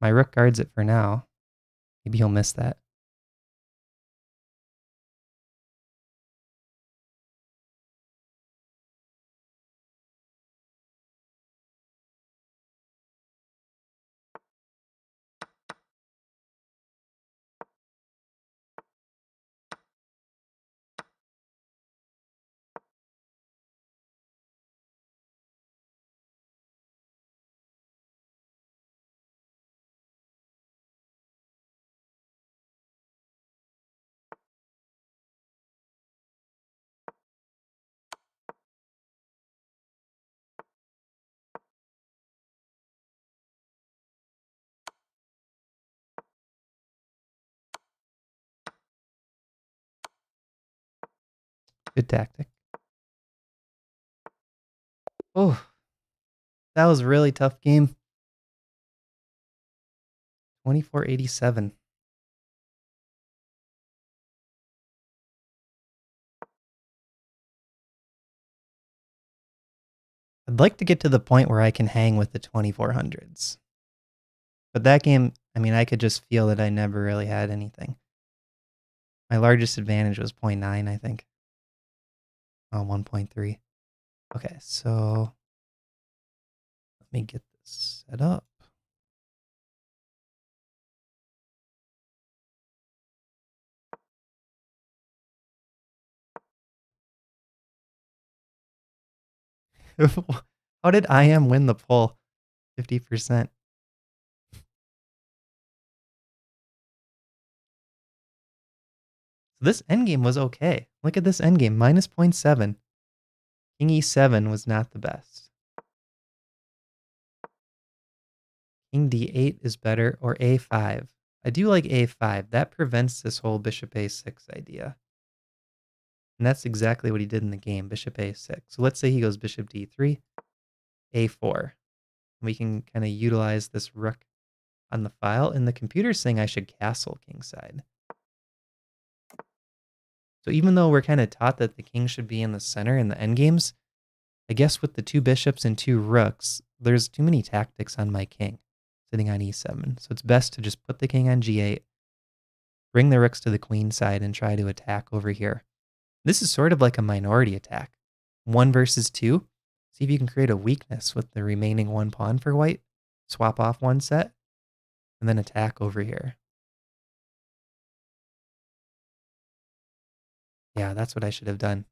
My rook guards it for now. Maybe he'll miss that. Good tactic. Oh, that was a really tough game. 2487. I'd like to get to the point where I can hang with the 2400s. But that game, I mean, I could just feel that I never really had anything. My largest advantage was 0.9, I think. Oh, 1.3. Okay, so let me get this set up. How did IM win the poll? 50%. So this endgame was okay. Look at this endgame, minus 0.7. King e7 was not the best. King d8 is better, or a5. I do like a5. That prevents this whole bishop a6 idea. And that's exactly what he did in the game, bishop a6. So let's say he goes bishop d3, a4. We can kind of utilize this rook on the file, and the computer's saying I should castle kingside. So even though we're kind of taught that the king should be in the center in the endgames, I guess with the two bishops and two rooks, there's too many tactics on my king sitting on e7. So it's best to just put the king on g8, bring the rooks to the queen side, and try to attack over here. This is sort of like a minority attack. 1 versus 2. See if you can create a weakness with the remaining one pawn for white. Swap off one set, and then attack over here. Yeah, that's what I should have done.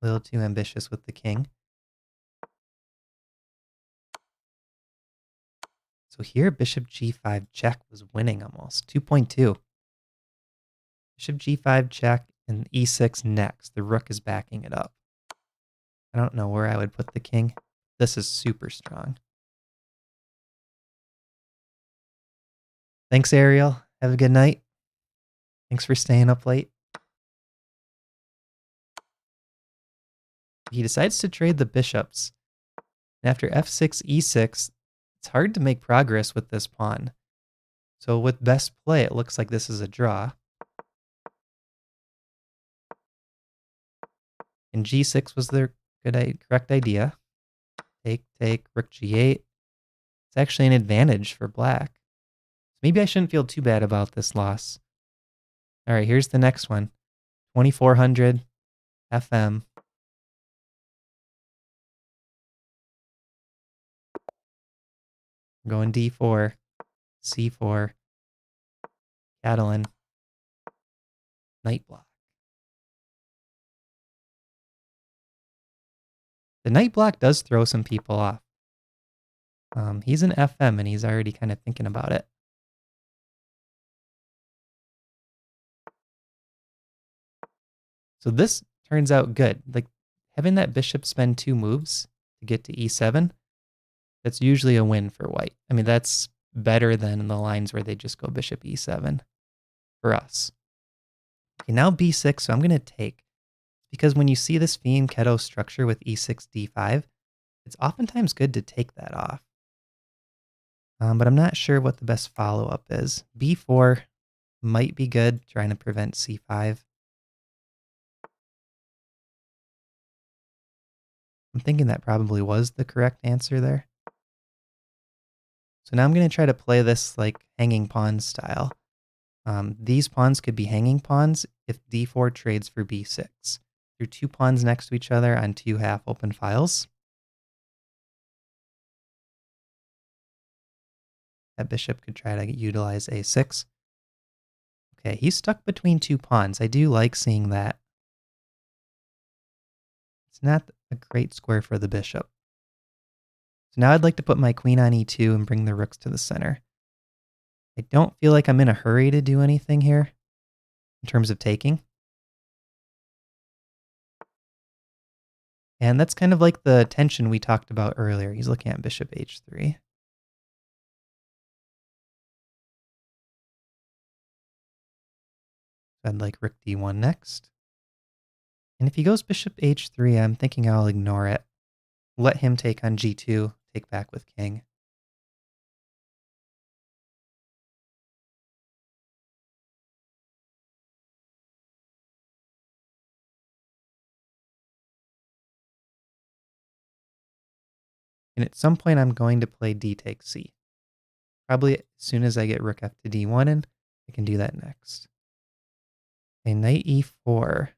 A little too ambitious with the king. So here, bishop g5 check was winning almost. 2.2. Bishop g5 check and e6 next. The rook is backing it up. I don't know where I would put the king. This is super strong. Thanks, Ariel. Have a good night. Thanks for staying up late. He decides to trade the bishops. And after f6, e6, it's hard to make progress with this pawn. So with best play, it looks like this is a draw. And g6 was the correct idea. Take, rook g8. It's actually an advantage for black. So maybe I shouldn't feel too bad about this loss. All right, here's the next one. 2400 FM. I'm going d4, c4, Catalan, knight block. The knight block does throw some people off. He's an FM and he's already kind of thinking about it. So this turns out good. Like having that bishop spend 2 moves to get to e7, that's usually a win for white. I mean, that's better than the lines where they just go bishop e7 for us. Okay, now b6, so I'm going to take. Because when you see this Fianchetto structure with e6, d5, it's oftentimes good to take that off. But I'm not sure what the best follow-up is. b4 might be good, trying to prevent c5. I'm thinking that probably was the correct answer there. So now I'm going to try to play this like hanging pawn style. These pawns could be hanging pawns if d4 trades for b6. They're 2 pawns next to each other on 2 half-open files. That bishop could try to utilize a6. Okay, he's stuck between 2 pawns. I do like seeing that. It's not a great square for the bishop. So now I'd like to put my queen on e2 and bring the rooks to the center. I don't feel like I'm in a hurry to do anything here in terms of taking. And that's kind of like the tension we talked about earlier. He's looking at bishop h3. I'd like rook d1 next. And if he goes bishop h3, I'm thinking I'll ignore it. Let him take on g2, take back with king. And at some point, I'm going to play d takes c. Probably as soon as I get rook f to d1 in, I can do that next. Okay, knight e4.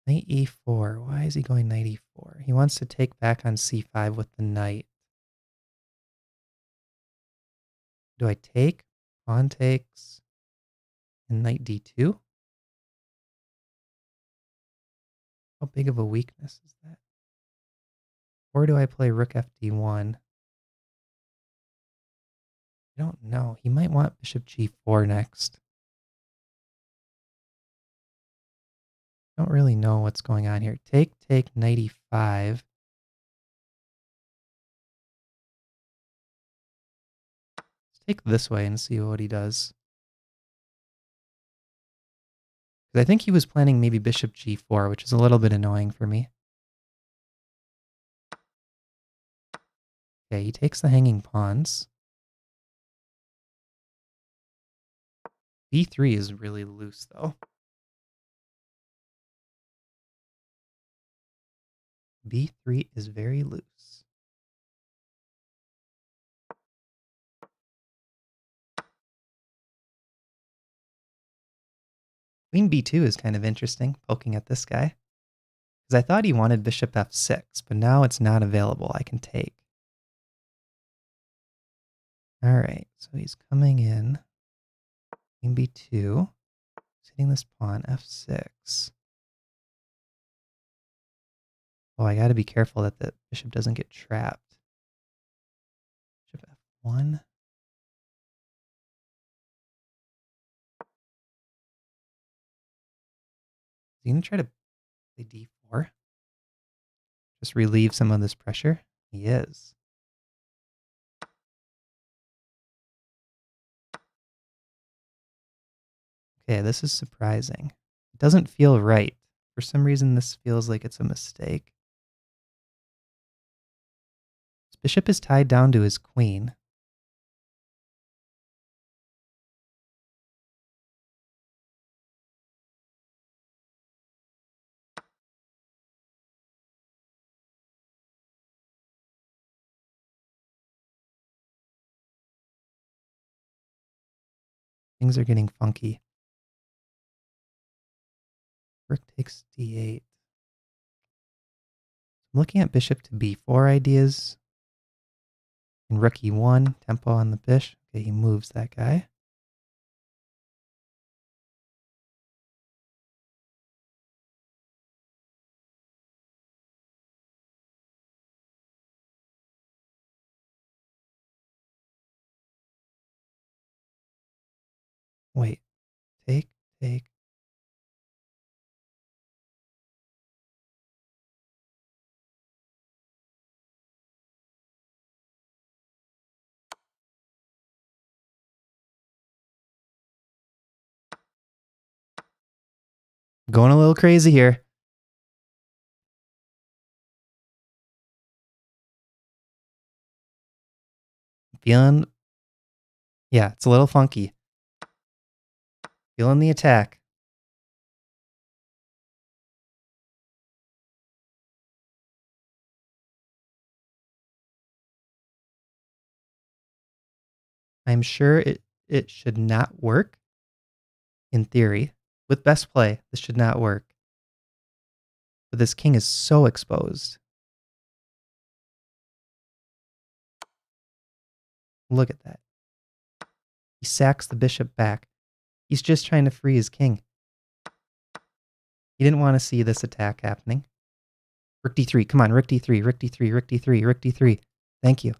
Knight e4. Why is he going knight e4? He wants to take back on c5 with the knight. Do I take? Pawn takes. And knight d2? How big of a weakness is that? Or do I play rook f d1? I don't know. He might want bishop g4 next. I don't really know what's going on here. Take, knight e5. Let's take this way and see what he does. Because I think he was planning maybe bishop g4, which is a little bit annoying for me. Okay, he takes the hanging pawns. b3 is really loose, though. b3 is very loose. Queen b2 is kind of interesting, poking at this guy. Because I thought he wanted bishop f6, but now it's not available. I can take. All right, so he's coming in. Queen b2. He's hitting this pawn, f6. Oh, I got to be careful that the bishop doesn't get trapped. Bishop f1. Is he going to try to play d4? Just relieve some of this pressure? He is. Okay, this is surprising. It doesn't feel right. For some reason, this feels like it's a mistake. His bishop is tied down to his queen. Things are getting funky. Rook takes d8. I'm looking at bishop to b4 ideas. And rook e1, tempo on the bishop. Okay, he moves that guy. Wait, take. Going a little crazy here. Feeling, yeah, it's a little funky. Feeling the attack. I'm sure it should not work. In theory, with best play, this should not work. But this king is so exposed. Look at that. He sacks the bishop back. He's just trying to free his king. He didn't want to see this attack happening. Rook d3. Come on, rook d3, rook d3, rook d3, rook d3. Thank you.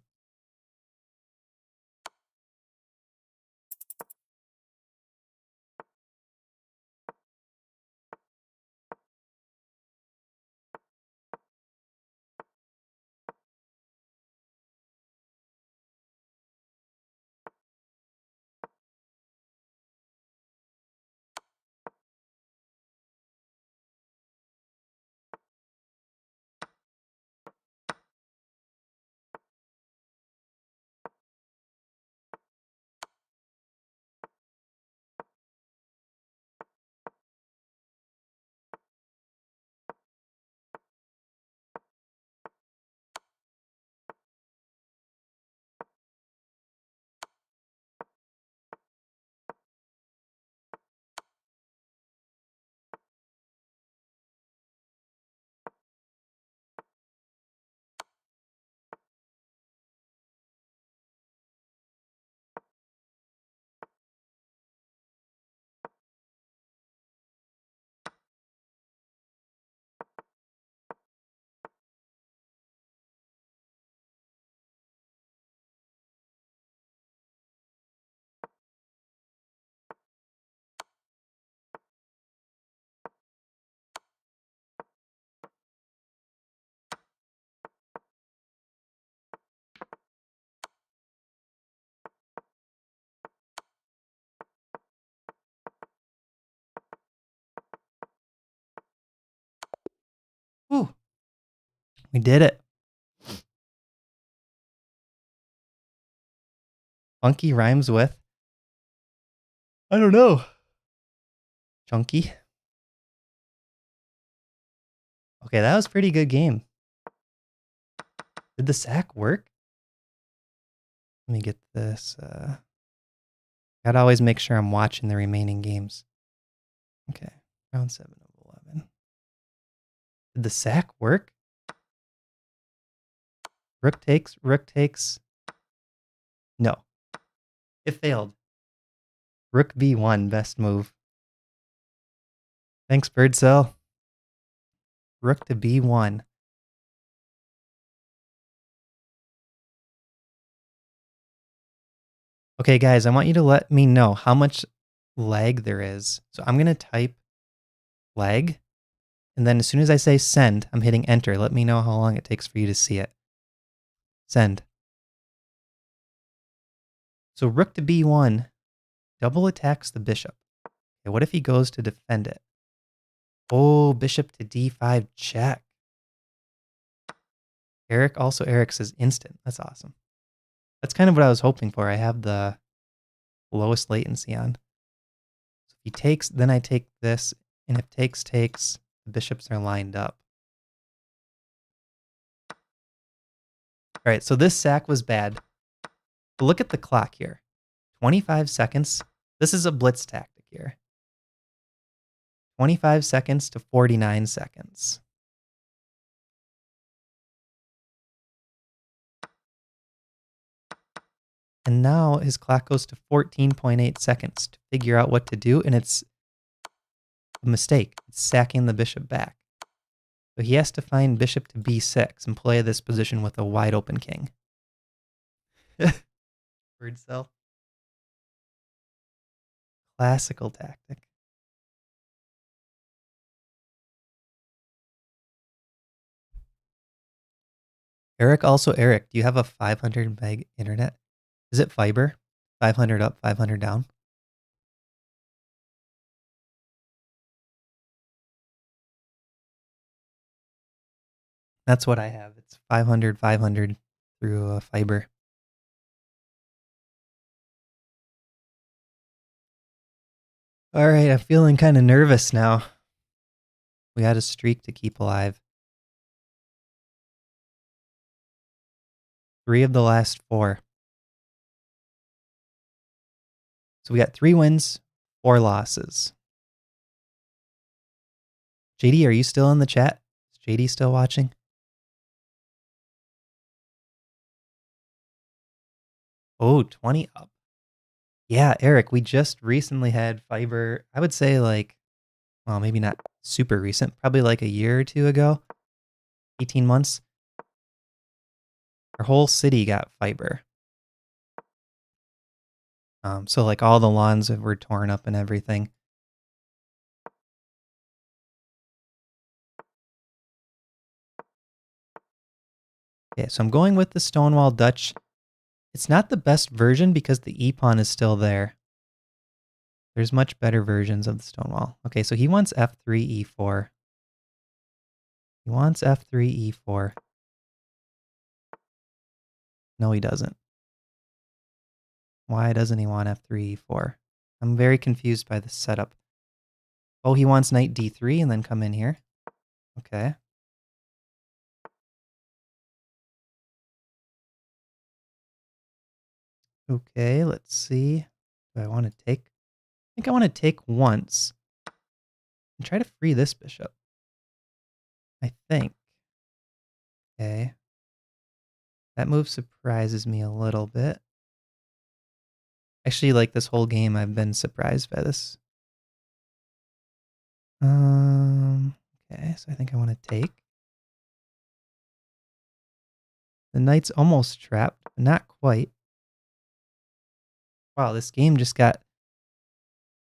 We did it. Funky rhymes with, I don't know. Chunky. Okay, that was a pretty good game. Did the sack work? Let me get this. Gotta always make sure I'm watching the remaining games. Okay, round 7 of 11. Did the sack work? Rook takes, rook takes. No. It failed. Rook b1, best move. Thanks, Birdcell. Rook to b1. Okay, guys, I want you to let me know how much lag there is. So I'm going to type lag, and then as soon as I say send, I'm hitting enter. Let me know how long it takes for you to see it. Send. So rook to b1 double attacks the bishop. Okay, what if he goes to defend it? Oh, bishop to d5 check. Eric says instant. That's awesome. That's kind of what I was hoping for. I have the lowest latency on. So if he takes, then I take this, and if takes, the bishops are lined up. All right, so this sack was bad. But look at the clock here. 25 seconds. This is a blitz tactic here. 25 seconds to 49 seconds. And now his clock goes to 14.8 seconds to figure out what to do, and it's a mistake. It's sacking the bishop back. So he has to find bishop to b6 and play this position with a wide open king. Bird cell. Classical tactic. Eric, do you have a 500 meg internet? Is it fiber? 500 up, 500 down? That's what I have. It's 500, 500 through fiber. All right, I'm feeling kind of nervous now. We had a streak to keep alive. 3 of the last 4. So we got 3 wins, 4 losses. JD, are you still in the chat? Is JD still watching? Oh, 20 up. Yeah, Eric, we just recently had fiber. I would say like, well, maybe not super recent, probably like a year or 2 ago, 18 months. Our whole city got fiber. So like all the lawns were torn up and everything. Okay, so I'm going with the Stonewall Dutch. It's not the best version because the E-pawn is still there. There's much better versions of the Stonewall. Okay, so he wants f3, e4. He wants f3, e4. No, he doesn't. Why doesn't he want f3, e4? I'm very confused by this setup. Oh, he wants knight d3 and then come in here. Okay. Okay, let's see. Do I want to take? I think I want to take once and try to free this bishop. I think. Okay. That move surprises me a little bit. Actually, like this whole game, I've been surprised by this. Okay, so I think I want to take. The knight's almost trapped, but not quite. Wow, this game just got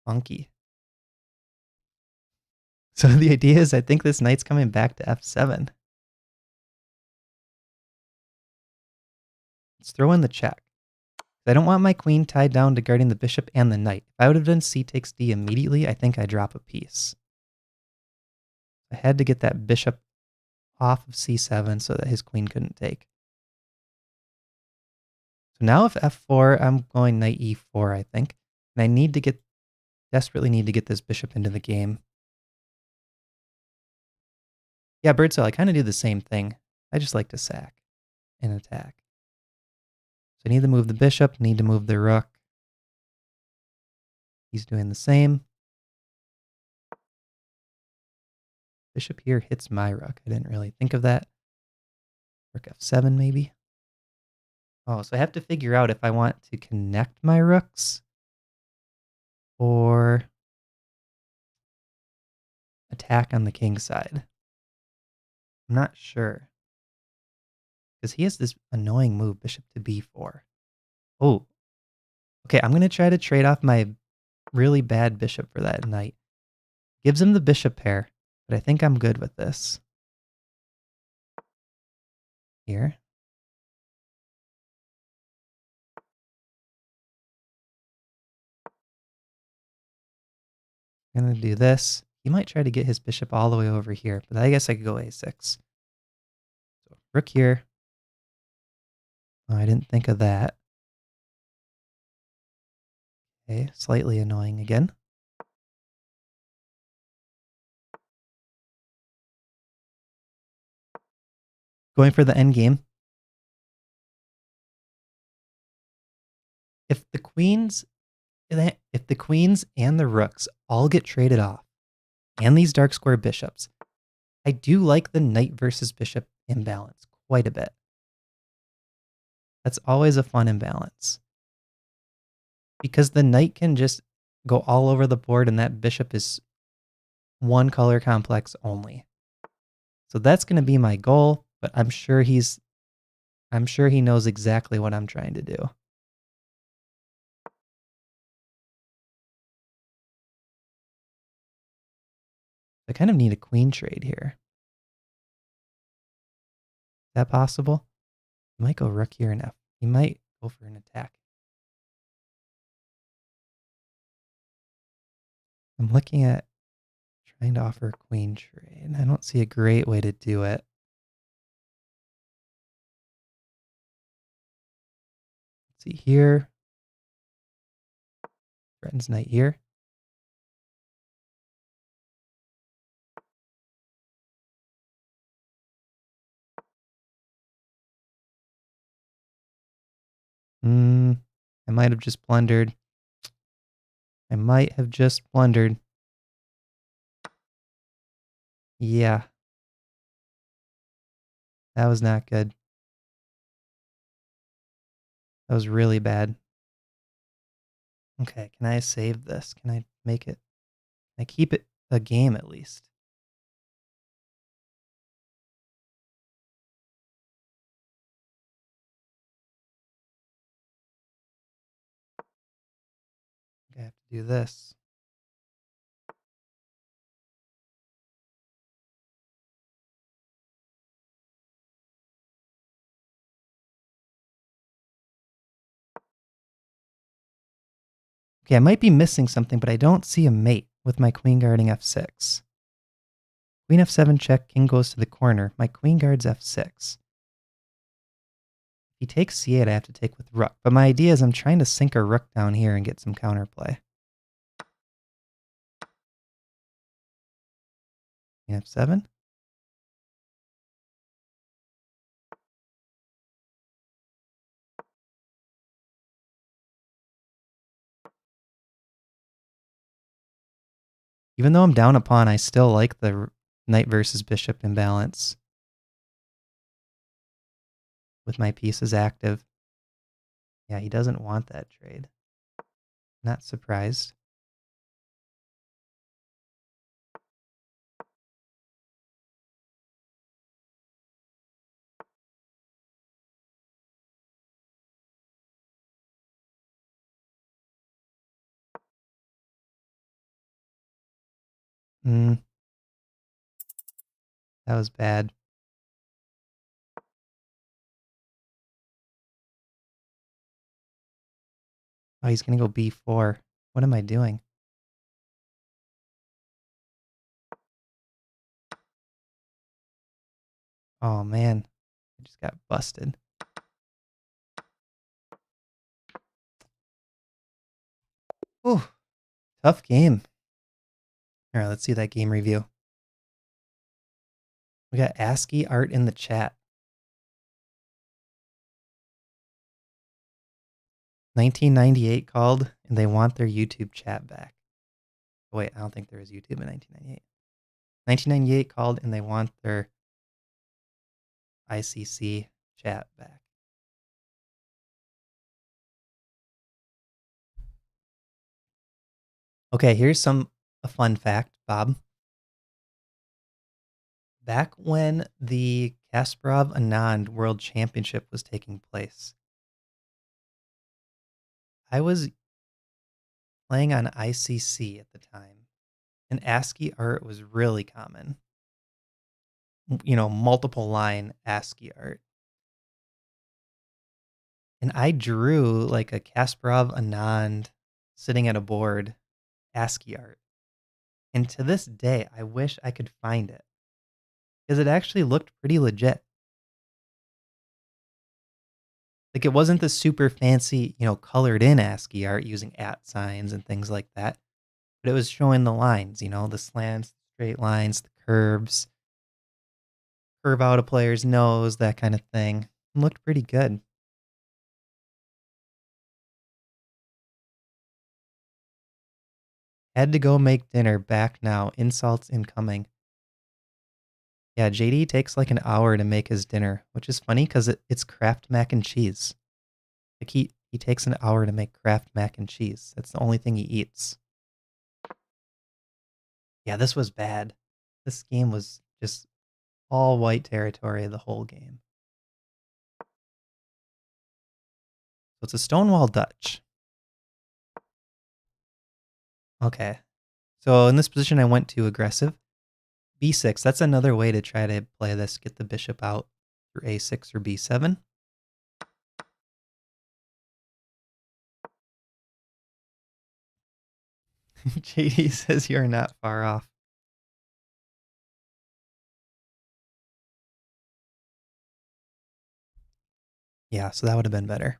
funky. So the idea is I think this knight's coming back to f7. Let's throw in the check. I don't want my queen tied down to guarding the bishop and the knight. If I would have done c takes d immediately, I think I drop a piece. I had to get that bishop off of c7 so that his queen couldn't take. So now if f4, I'm going knight e4, I think. And I need to desperately need to get this bishop into the game. Yeah, Birdsell, I kind of do the same thing. I just like to sack and attack. So I need to move the bishop, need to move the rook. He's doing the same. Bishop here hits my rook. I didn't really think of that. Rook f7 maybe. Oh, so I have to figure out if I want to connect my rooks or attack on the king side. I'm not sure. Because he has this annoying move, bishop to b4. Oh, okay, I'm going to try to trade off my really bad bishop for that knight. Gives him the bishop pair, but I think I'm good with this. Here. I'm going to do this. He might try to get his bishop all the way over here, but I guess I could go a6. So rook here. Oh, I didn't think of that. Okay, slightly annoying again. Going for the endgame. If the queens and the rooks all get traded off, and these dark square bishops, I do like the knight versus bishop imbalance quite a bit. That's always a fun imbalance. Because the knight can just go all over the board and that bishop is one color complex only. So that's going to be my goal, but I'm sure he knows exactly what I'm trying to do. I kind of need a queen trade here. Is that possible? He might go rook here and f. He might go for an attack. I'm looking at trying to offer a queen trade. I don't see a great way to do it. Let's see here. Threatens knight here. I might have just blundered. Yeah, that was not good. That was really bad. Okay, can I save this? Can I make it? Can I keep it a game at least? I have to do this. Okay, I might be missing something, but I don't see a mate with my queen guarding f6. Queen f7 check, king goes to the corner. My queen guards f6. If he takes c8, I have to take with rook. But my idea is I'm trying to sink a rook down here and get some counterplay. Queen f7. Even though I'm down a pawn, I still like the knight versus bishop imbalance with my pieces active. Yeah, he doesn't want that trade. Not surprised. That was bad. Oh, he's going to go b4. What am I doing? Oh, man. I just got busted. Ooh, tough game. All right, let's see that game review. We got ASCII art in the chat. 1998 called, and they want their YouTube chat back. Wait, I don't think there was YouTube in 1998. 1998 called, and they want their ICC chat back. Okay, here's a fun fact, Bob. Back when the Kasparov Anand World Championship was taking place, I was playing on ICC at the time, and ASCII art was really common. Multiple line ASCII art. And I drew like a Kasparov Anand sitting at a board ASCII art. And to this day, I wish I could find it because it actually looked pretty legit. Like it wasn't the super fancy, colored in ASCII art using at signs and things like that, but it was showing the lines, the slants, straight lines, the curves, curve out a player's nose, that kind of thing. It looked pretty good. Had to go make dinner. Back now. Insults incoming. Yeah, JD takes like an hour to make his dinner, which is funny because it's Kraft mac and cheese. Like he takes an hour to make Kraft mac and cheese. That's the only thing he eats. Yeah, this was bad. This game was just all white territory the whole game. So it's a Stonewall Dutch. Okay. So in this position, I went too aggressive. B6, that's another way to try to play this. Get the bishop out through A6 or B7. JD says you're not far off. Yeah, so that would have been better.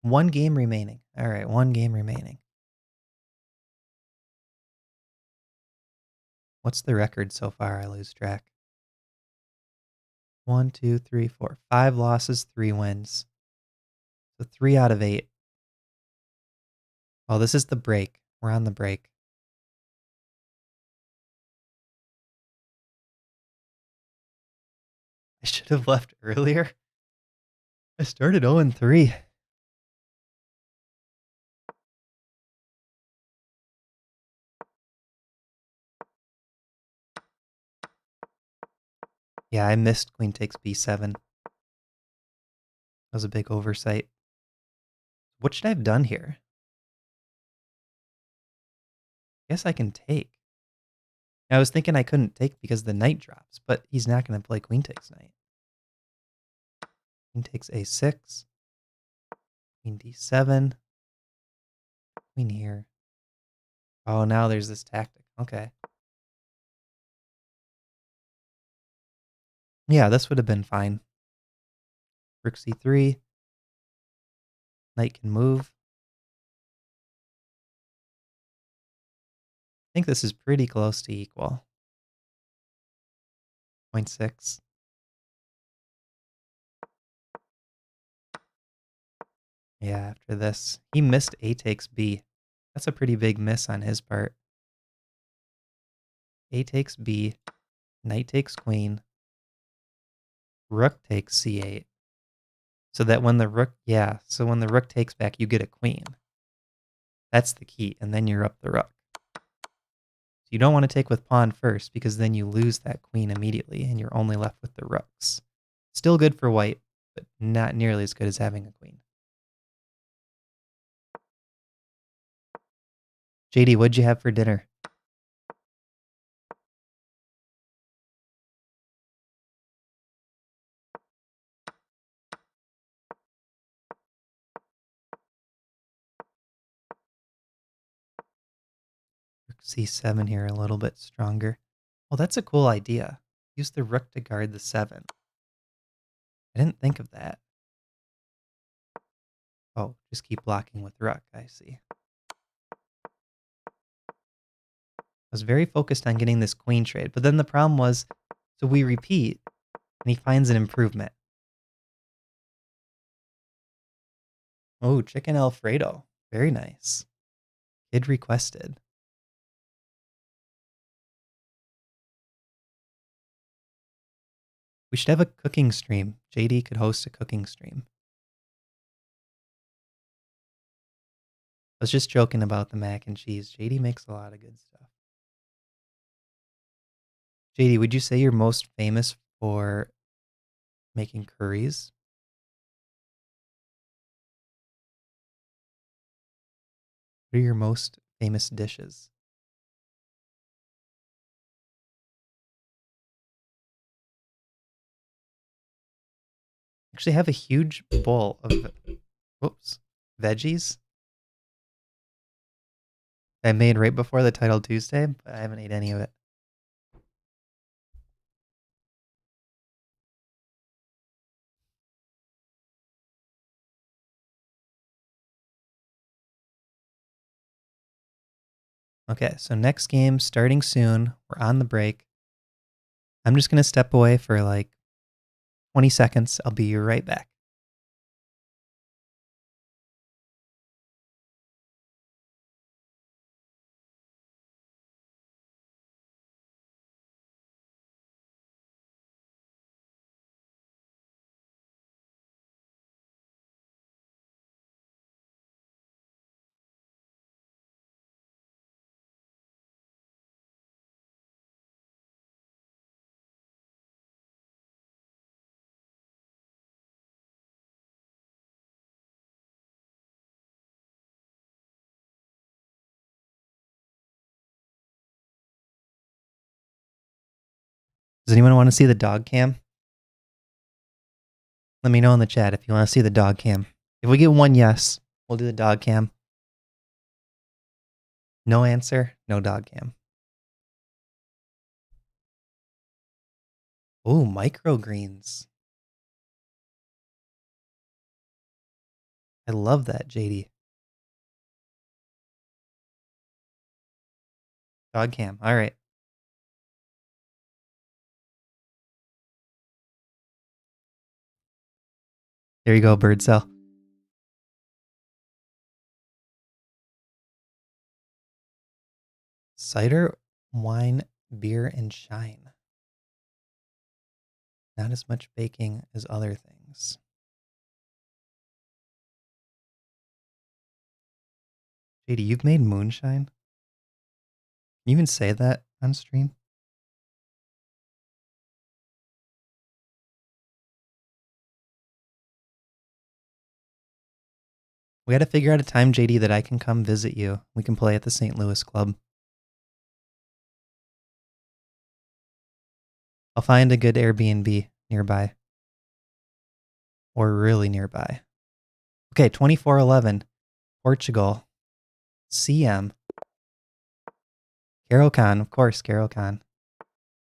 One game remaining. All right, one game remaining. What's the record so far? I lose track. 1, 2, 3, 4. 5 losses, 3 wins. So 3 out of 8. Oh, this is the break. We're on the break. I should have left earlier. I started 0-3. Yeah, I missed queen takes b7. That was a big oversight. What should I have done here? I guess I can take. I was thinking I couldn't take because the knight drops, but he's not going to play queen takes knight. Queen takes a6. Queen d7. Queen here. Oh, now there's this tactic. Okay. Yeah, this would have been fine. Rook c3. Knight can move. I think this is pretty close to equal. 0.6. Yeah, after this. He missed a takes b. That's a pretty big miss on his part. A takes b. Knight takes queen. Rook takes c8. So that when the rook, so when the rook takes back, you get a queen. That's the key, and then you're up the rook. So you don't want to take with pawn first because then you lose that queen immediately and you're only left with the rooks. Still good for white, but not nearly as good as having a queen. JD, what'd you have for dinner? Rook c7 here, a little bit stronger. Oh, that's a cool idea. Use the rook to guard the 7. I didn't think of that. Oh, just keep blocking with rook. I see. I was very focused on getting this queen trade, but then the problem was, so we repeat, and he finds an improvement. Oh, chicken Alfredo. Very nice. Kid requested. We should have a cooking stream. JD could host a cooking stream. I was just joking about the mac and cheese. JD makes a lot of good stuff. JD, would you say you're most famous for making curries? What are your most famous dishes? Actually have a huge bowl of, whoops, veggies I made right before the title Tuesday, but I haven't ate any of it. Okay, so next game starting soon. We're on the break. I'm just going to step away for like 20 seconds. I'll be right back. Does anyone want to see the dog cam? Let me know in the chat if you want to see the dog cam. If we get one yes, we'll do the dog cam. No answer, no dog cam. Oh, microgreens. I love that, JD. Dog cam. All right. There you go, bird cell. Cider, wine, beer, and shine. Not as much baking as other things. JD, you've made moonshine? Can you even say that on stream? We got to figure out a time, JD, that I can come visit you. We can play at the St. Louis Club. I'll find a good Airbnb nearby. Or really nearby. Okay, 2411. Portugal. CM. Carol Khan, of course, Carol Khan.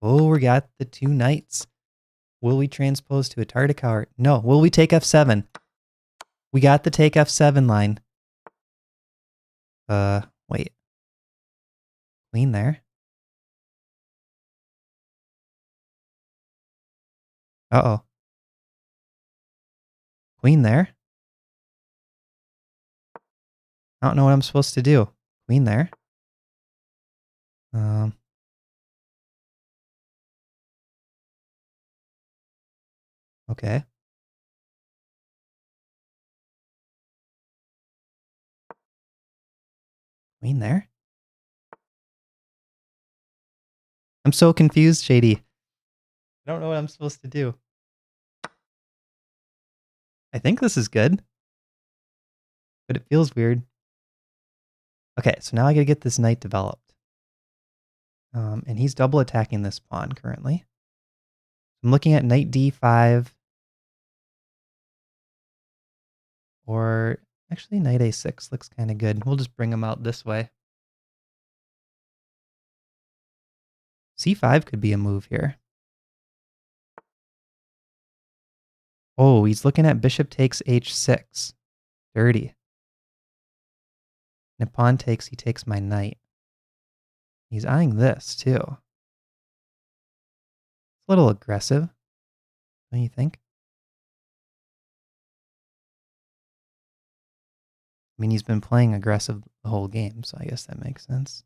Oh, we got the 2 knights. Will we transpose to a Tartakower? No. Will we take f7? We got the take f7 line. Wait. Queen there. Uh-oh. Queen there. I don't know what I'm supposed to do. Queen there. Okay. Queen there. I'm so confused, Shady. I don't know what I'm supposed to do. I think this is good, but it feels weird. Okay, so now I gotta get this knight developed. And he's double attacking this pawn currently. I'm looking at knight d5. Or actually knight a6 looks kind of good. We'll just bring him out this way. C5 could be a move here. Oh, he's looking at bishop takes h6. Dirty. And if pawn takes, he takes my knight. He's eyeing this, too. It's a little aggressive, don't you think? I mean, he's been playing aggressive the whole game, so I guess that makes sense.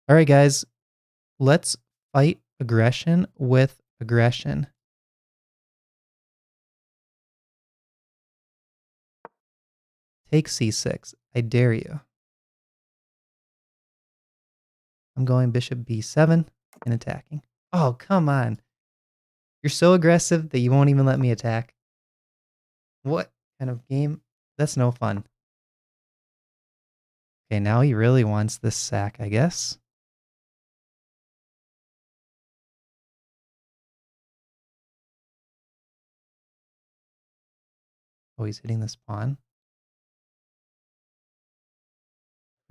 All right, guys, let's fight aggression with aggression. Take c6. I dare you. I'm going bishop b7 and attacking. Oh, come on. You're so aggressive that you won't even let me attack. What kind of game? That's no fun. Okay, now he really wants this sack, I guess. Oh, he's hitting this pawn.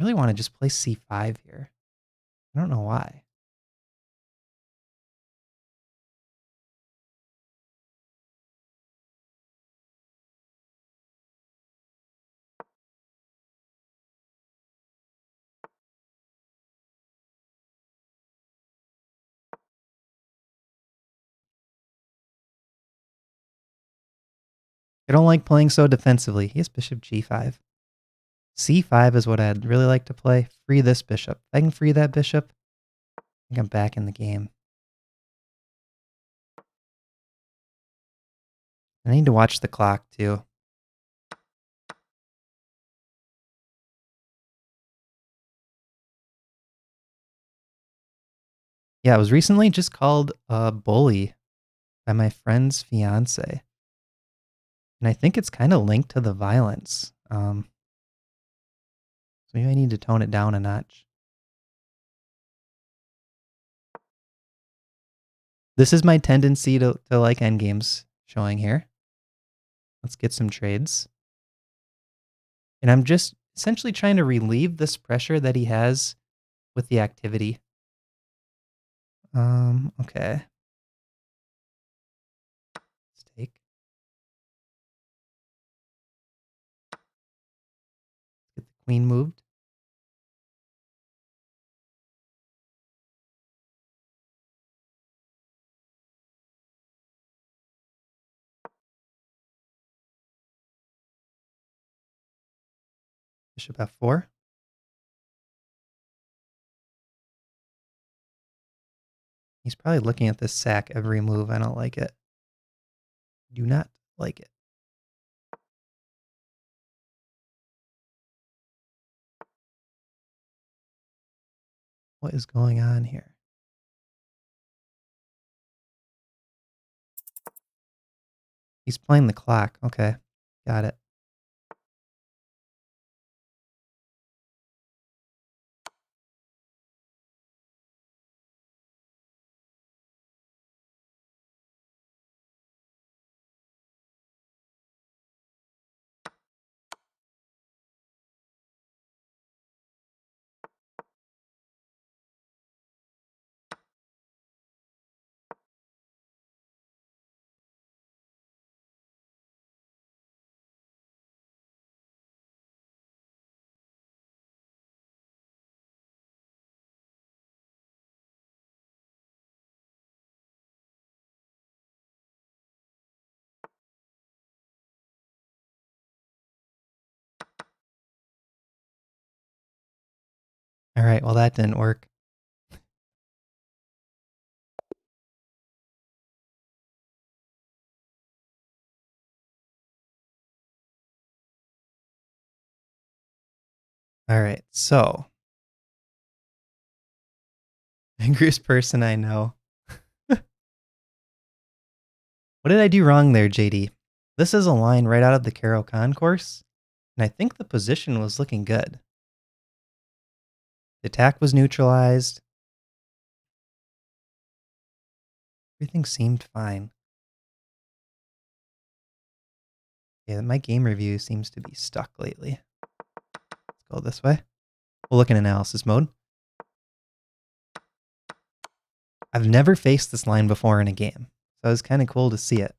I really want to just play c5 here. I don't know why. I don't like playing so defensively. He has bishop g5. c5 is what I'd really like to play. Free this bishop. If I can free that bishop, I think I'm back in the game. I need to watch the clock, too. Yeah, I was recently just called a bully by my friend's fiance. And I think it's kind of linked to the violence. So maybe I need to tone it down a notch. This is my tendency to like endgames showing here. Let's get some trades. And I'm just essentially trying to relieve this pressure that he has with the activity. Okay. Let's take. Get the queen moved. Bishop f4. He's probably looking at this sack every move. I don't like it. Do not like it. What is going on here? He's playing the clock. Okay. Got it. All right. Well, that didn't work. All right. So, angriest person I know. What did I do wrong there, JD? This is a line right out of the Caro Kann course, and I think the position was looking good. The attack was neutralized. Everything seemed fine. Yeah, my game review seems to be stuck lately. Let's go this way. We'll look in analysis mode. I've never faced this line before in a game, so it was kind of cool to see it.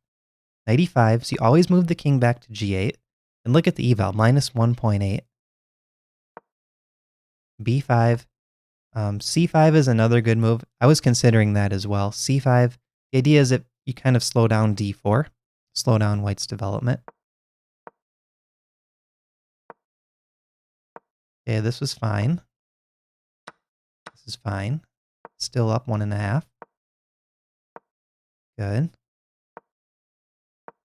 Knight e5, so you always move the king back to g8. And look at the eval, minus 1.8. b5. C5 is another good move. I was considering that as well. C5, the idea is that you kind of slow down d4, slow down white's development. Okay, this was fine. This is fine. Still up 1.5. Good.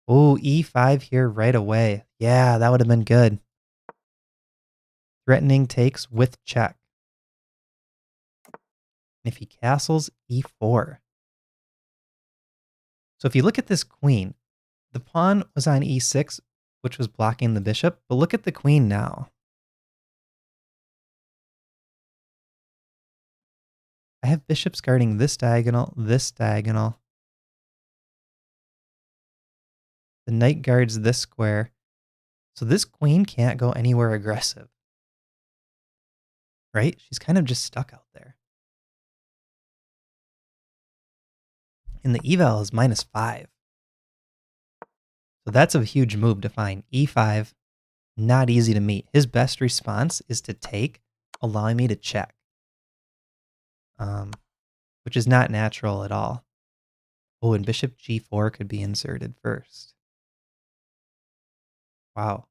Oh, e5 here right away. Yeah, that would have been good. Threatening takes with check. If he castles, e4. So if you look at this queen, the pawn was on e6, which was blocking the bishop, but look at the queen now. I have bishops guarding this diagonal, this diagonal. The knight guards this square. So this queen can't go anywhere aggressive. Right? She's kind of just stuck out there. And the eval is -5. So that's a huge move to find. e5, not easy to meet. His best response is to take, allowing me to check. Which is not natural at all. Oh, and bishop g4 could be inserted first. Wow.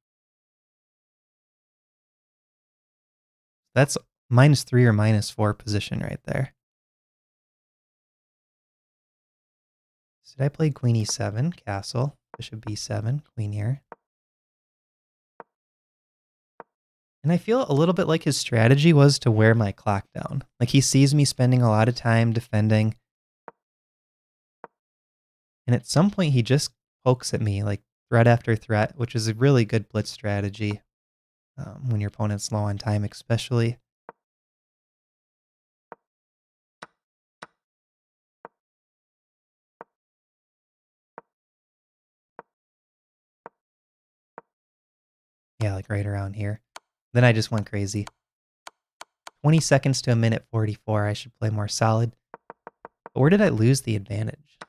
That's -3 or -4 position right there. So did I play queen e7, castle, bishop b7, queen here? And I feel a little bit like his strategy was to wear my clock down. Like he sees me spending a lot of time defending. And at some point he just pokes at me like threat after threat, which is a really good blitz strategy when your opponent's low on time especially. Yeah, like right around here. Then I just went crazy. 20 seconds to a minute 44. I should play more solid. But where did I lose the advantage?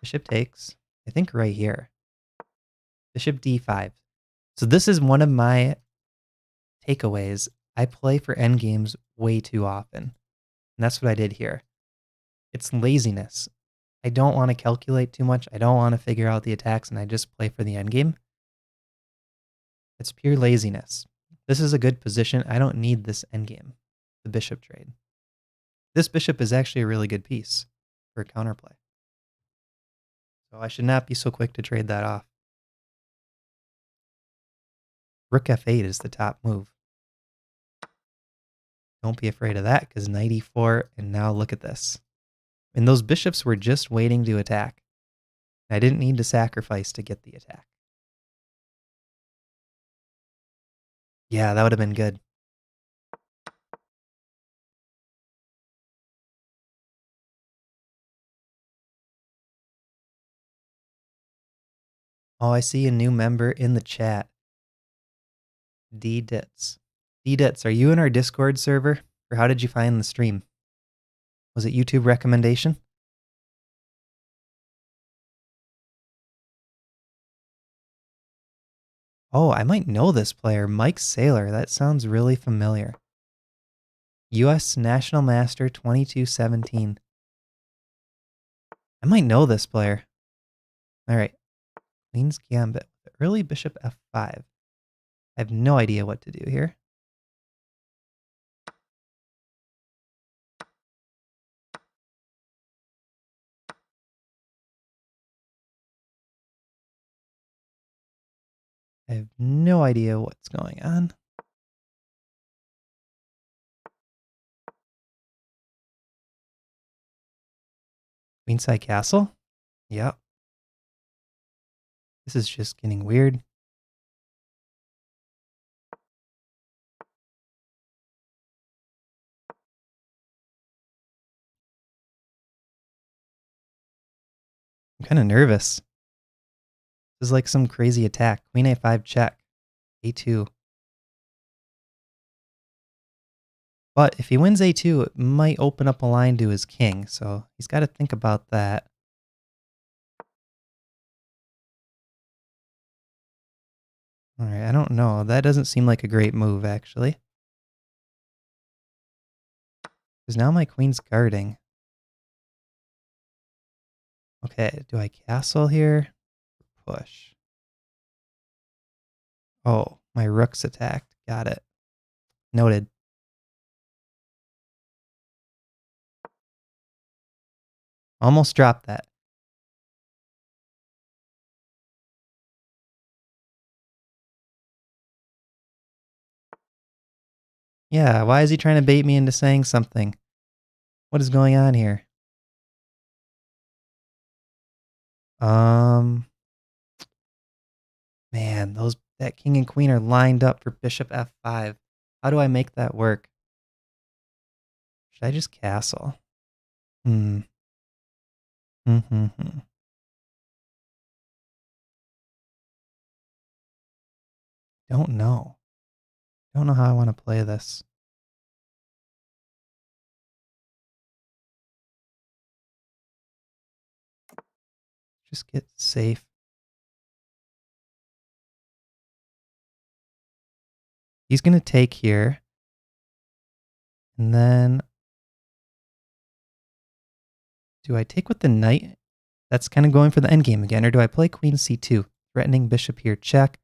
Bishop takes. I think right here. Bishop d5. So this is one of my takeaways. I play for endgames way too often. And that's what I did here. It's laziness. I don't want to calculate too much. I don't want to figure out the attacks, and I just play for the endgame. It's pure laziness. This is a good position. I don't need this endgame, the bishop trade. This bishop is actually a really good piece for counterplay. So I should not be so quick to trade that off. Rook f8 is the top move. Don't be afraid of that, because knight e4, and now look at this. And those bishops were just waiting to attack. I didn't need to sacrifice to get the attack. Yeah, that would have been good. Oh, I see a new member in the chat. D-Dits. D-Dits, are you in our Discord server? Or how did you find the stream? Was it YouTube recommendation? Oh, I might know this player. Mike Saylor. That sounds really familiar. U.S. National Master 2217. I might know this player. All right. Queen's Gambit. Early bishop f5. I have no idea what to do here. I have no idea what's going on. Queenside Castle? Yep. This is just getting weird. I'm kind of nervous. This is like some crazy attack. Queen a5 check. a2. But if he wins a2, it might open up a line to his king, so he's got to think about that. All right, I don't know. That doesn't seem like a great move, actually. Because now my queen's guarding. Okay, do I castle here? Push. Oh, my rook's attacked. Got it. Noted. Almost dropped that. Yeah, why is he trying to bait me into saying something? What is going on here? Man, that king and queen are lined up for bishop f5. How do I make that work? Should I just castle? Hmm. Hmm. Don't know. Don't know how I want to play this. Just get safe. He's going to take here. And then do I take with the knight? That's kind of going for the endgame again. Or do I play queen c2? Threatening bishop here, check.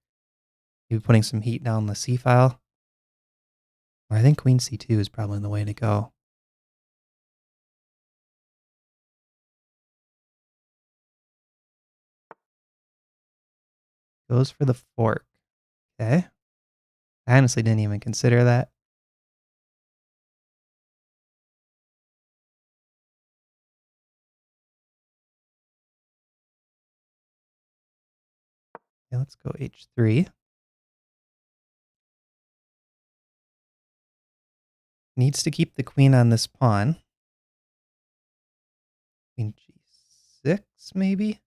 Maybe putting some heat down the c file. Or I think queen c2 is probably the way to go. Goes for the fork. Okay. I honestly didn't even consider that. Okay, let's go h3. Needs to keep the queen on this pawn. Queen g6, maybe?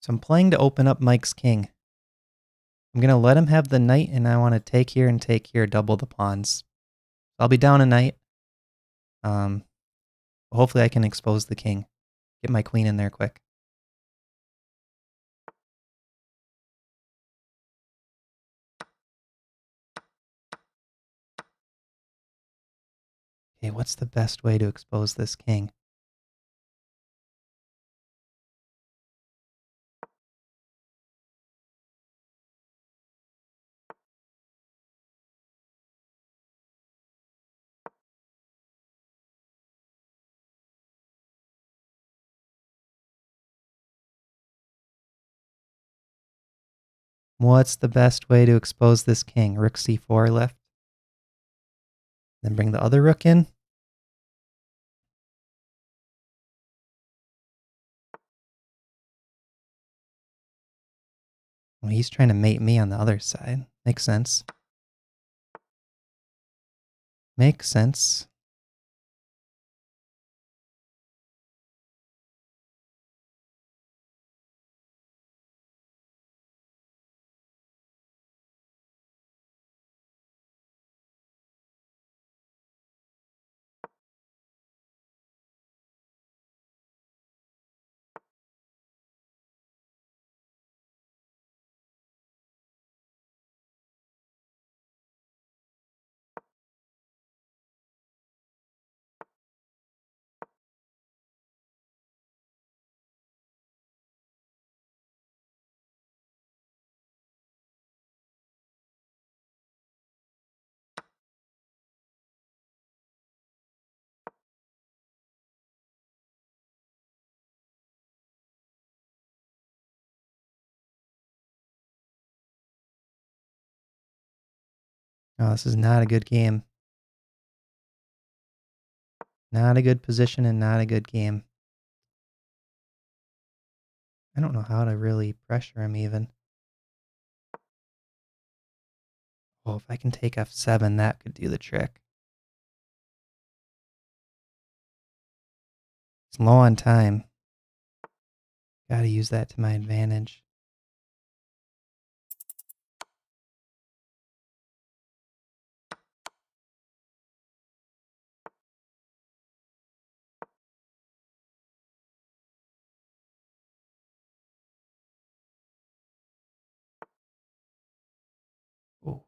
So I'm playing to open up Mike's king. I'm going to let him have the knight, and I want to take here and take here, double the pawns. I'll be down a knight. Hopefully I can expose the king. Get my queen in there quick. Okay, what's the best way to expose this king? What's the best way to expose this king? Rook c4 left. Then bring the other rook in. Well, he's trying to mate me on the other side. Makes sense. Makes sense. Oh, this is not a good game. Not a good position and not a good game. I don't know how to really pressure him even. Oh, if I can take f7, that could do the trick. It's low on time. Gotta use that to my advantage. Oh.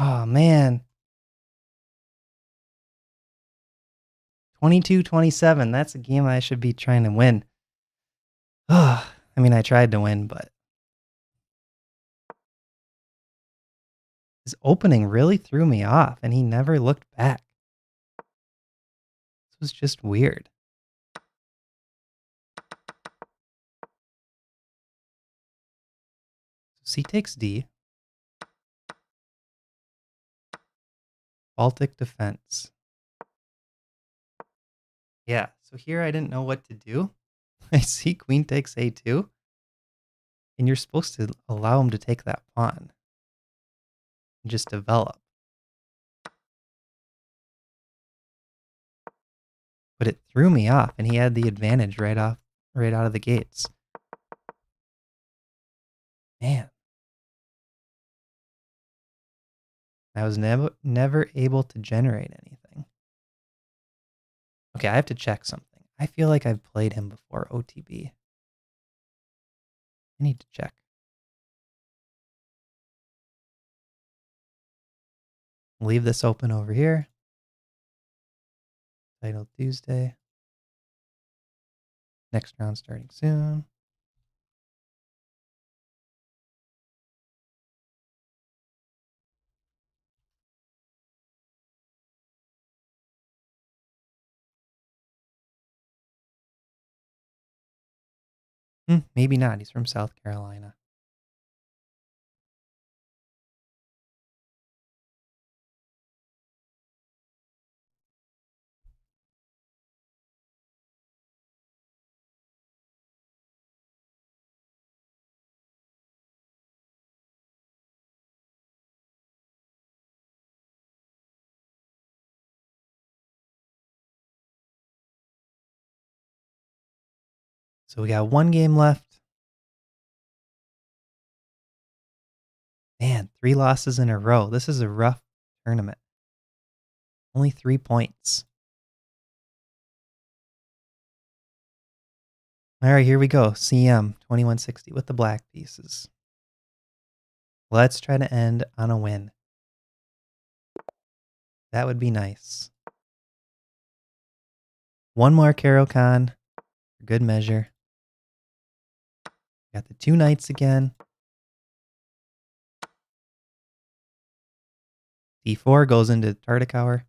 Oh, man. 22-27. That's a game I should be trying to win. I mean, I tried to win, but his opening really threw me off, and he never looked back. This was just weird. So C takes D. Baltic defense. Yeah, so here I didn't know what to do. I see queen takes A2, and you're supposed to allow him to take that pawn and just develop. But it threw me off, and he had the advantage right out of the gates. Man. I was never able to generate anything. Okay, I have to check something. I feel like I've played him before OTB. I need to check. Leave this open over here. Title Tuesday. Next round starting soon. Maybe not. He's from South Carolina. So we got one game left. Man, 3 losses in a row. This is a rough tournament. Only 3 points. All right, here we go. CM 2160 with the black pieces. Let's try to end on a win. That would be nice. One more Caro-Kann for good measure. Got the 2 knights again. D4 goes into Tartakower.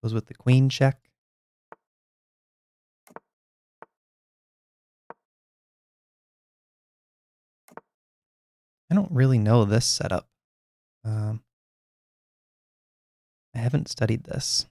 Goes with the queen check. I don't really know this setup. I haven't studied this.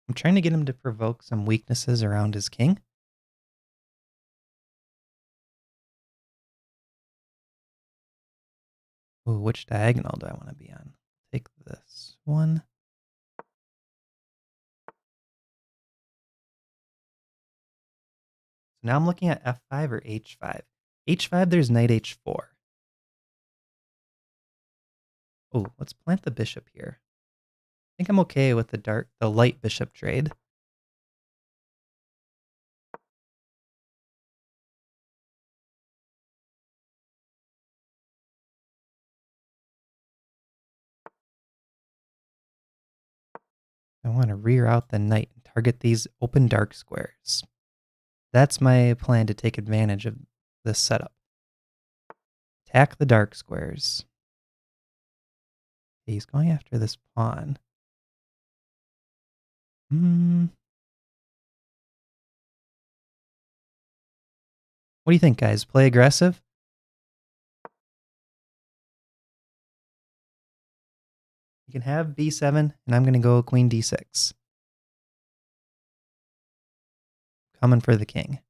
I'm trying to get him to provoke some weaknesses around his king. Ooh, which diagonal do I want to be on? Take this one. So now I'm looking at f5 or h5. h5, there's knight h4. Oh, let's plant the bishop here. I think I'm okay with the light bishop trade. I want to rear out the knight and target these open dark squares. That's my plan to take advantage of this setup. Attack the dark squares. Okay, he's going after this pawn. What do you think, guys? Play aggressive? You can have b7, and I'm going to go queen d6. Coming for the king.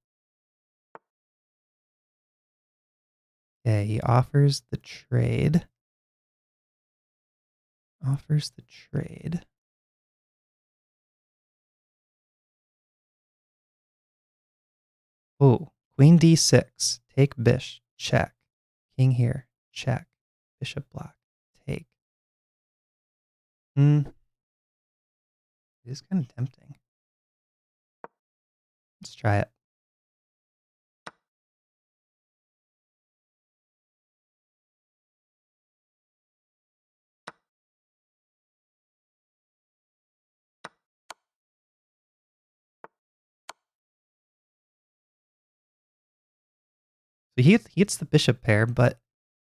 Okay, he offers the trade. Offers the trade. Oh, queen d6. Take bish. Check. King here. Check. Bishop block. Take. It is kind of tempting. Let's try it. So he hits the bishop pair, but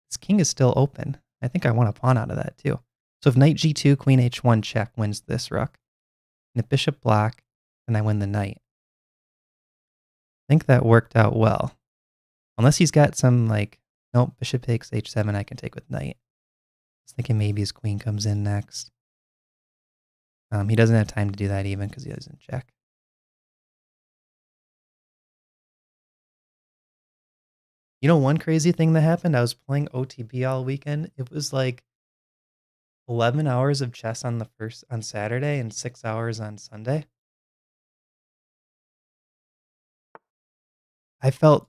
his king is still open. I think I want a pawn out of that too. So if knight g2, queen h1 check wins this rook, and if bishop block, then I win the knight. I think that worked out well. Unless he's got some like, nope, bishop takes h7, I can take with knight. I was thinking maybe his queen comes in next. He doesn't have time to do that even because he doesn't check. You know, one crazy thing that happened, I was playing OTB all weekend. It was like 11 hours of chess on Saturday and 6 hours on Sunday. I felt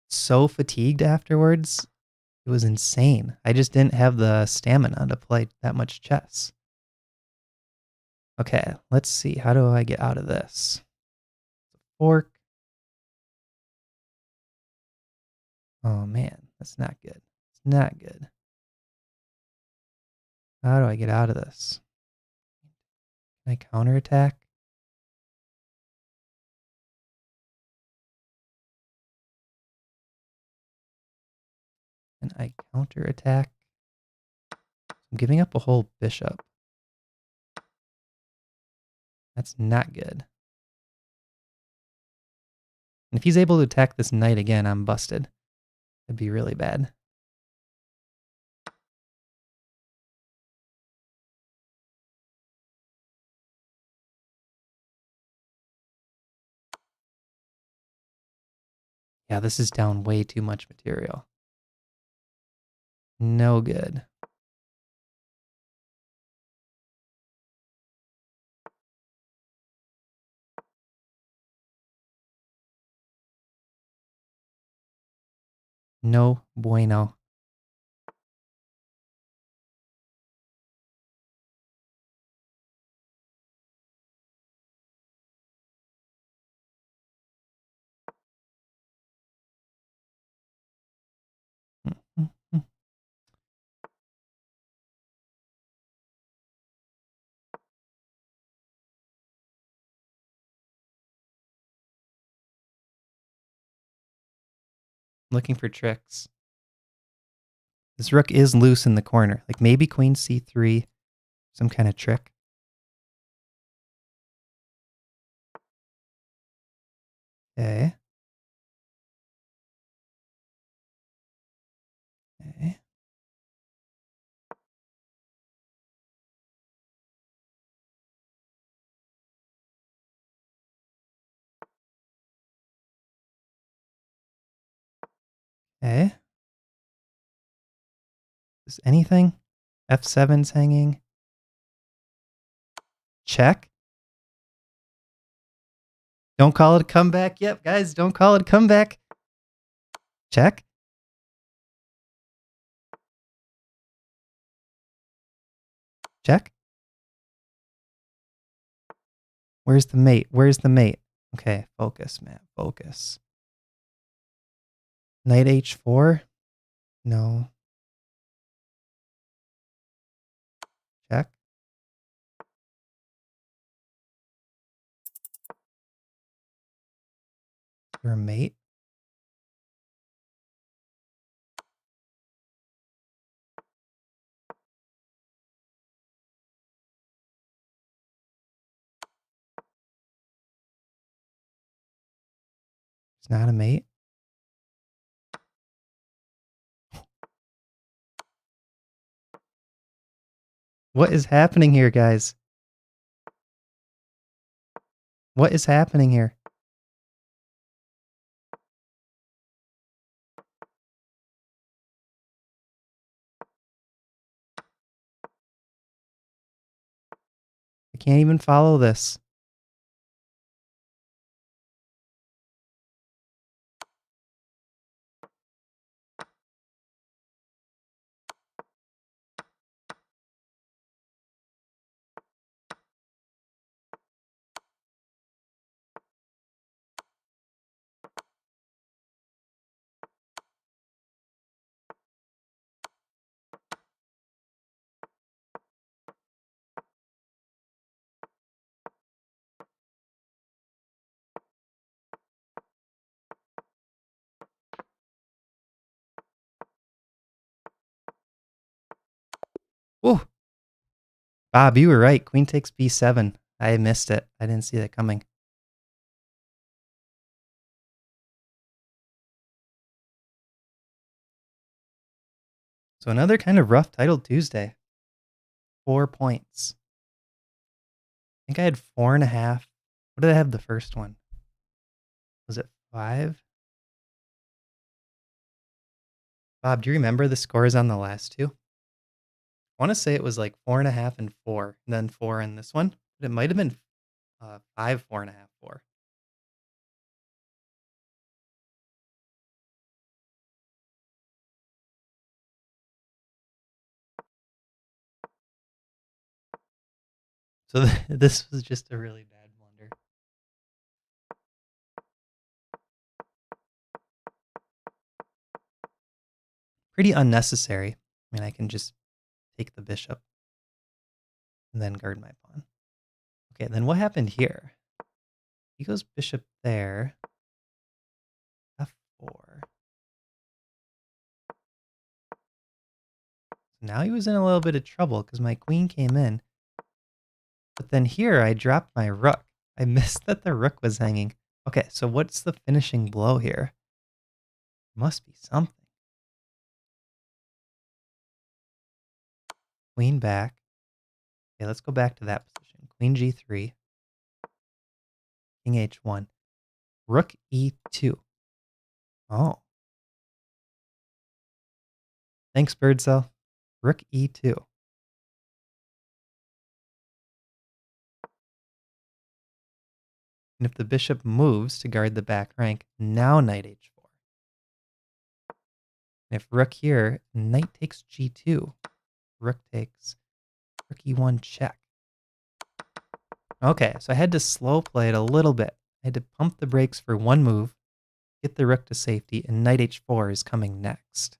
so fatigued afterwards. It was insane. I just didn't have the stamina to play that much chess. Okay, let's see. How do I get out of this? Fork. Oh man, that's not good. It's not good. How do I get out of this? Can I counterattack? Can I counterattack? I'm giving up a whole bishop. That's not good. And if he's able to attack this knight again, I'm busted. That'd be really bad. Yeah, this is down way too much material. No good. No bueno. Looking for tricks. This rook is loose in the corner. Like maybe queen c3, some kind of trick. Okay. Okay. Okay. Is anything? F7's hanging. Check. Don't call it a comeback. Yep, guys, don't call it a comeback. Check. Check. Where's the mate? Where's the mate? Okay, focus, man. Focus. Knight h4? No. Check. Is there a mate? It's not a mate. What is happening here, guys? What is happening here? I can't even follow this. Whoa. Bob, you were right. Queen takes b7. I missed it. I didn't see that coming. So another kind of rough title Tuesday. 4 points. I think I had 4.5. What did I have the first one? Was it 5? Bob, do you remember the scores on the last two? I want to say it was like 4.5 and 4, and then 4 in this one. But it might have been 5, 4.5, 4. So this was just a really bad blunder. Pretty unnecessary. I mean, I can just take the bishop and then guard my pawn. Okay, then what happened here? He goes bishop there. F4. Now he was in a little bit of trouble because my queen came in. But then here I dropped my rook. I missed that the rook was hanging. Okay, so what's the finishing blow here? Must be something. Queen back. Okay, let's go back to that position. Queen g3. King h1. Rook e2. Oh. Thanks, Birdcell. Rook e2. And if the bishop moves to guard the back rank, now knight h4. And if rook here, knight takes g2. Rook takes rook e1 check. Okay, so I had to slow play it a little bit. I had to pump the brakes for one move, get the rook to safety, and knight h4 is coming next.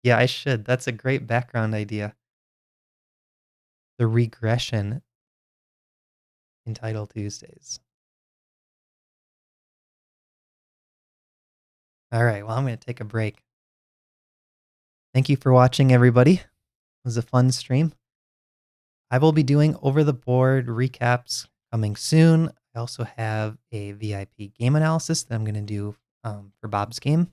Yeah, I should. That's a great background idea. The regression in Title Tuesdays. All right, well, I'm going to take a break. Thank you for watching, everybody. It was a fun stream. I will be doing over-the-board recaps coming soon. I also have a VIP game analysis that I'm going to do for Bob's game.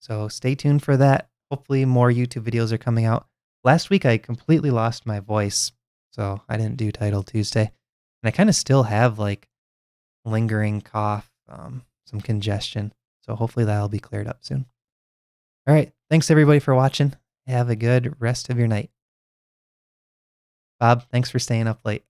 So stay tuned for that. Hopefully more YouTube videos are coming out. Last week, I completely lost my voice, so I didn't do Title Tuesday. And I kind of still have like lingering cough, some congestion. So hopefully that'll be cleared up soon. All right. Thanks everybody for watching. Have a good rest of your night. Bob, thanks for staying up late.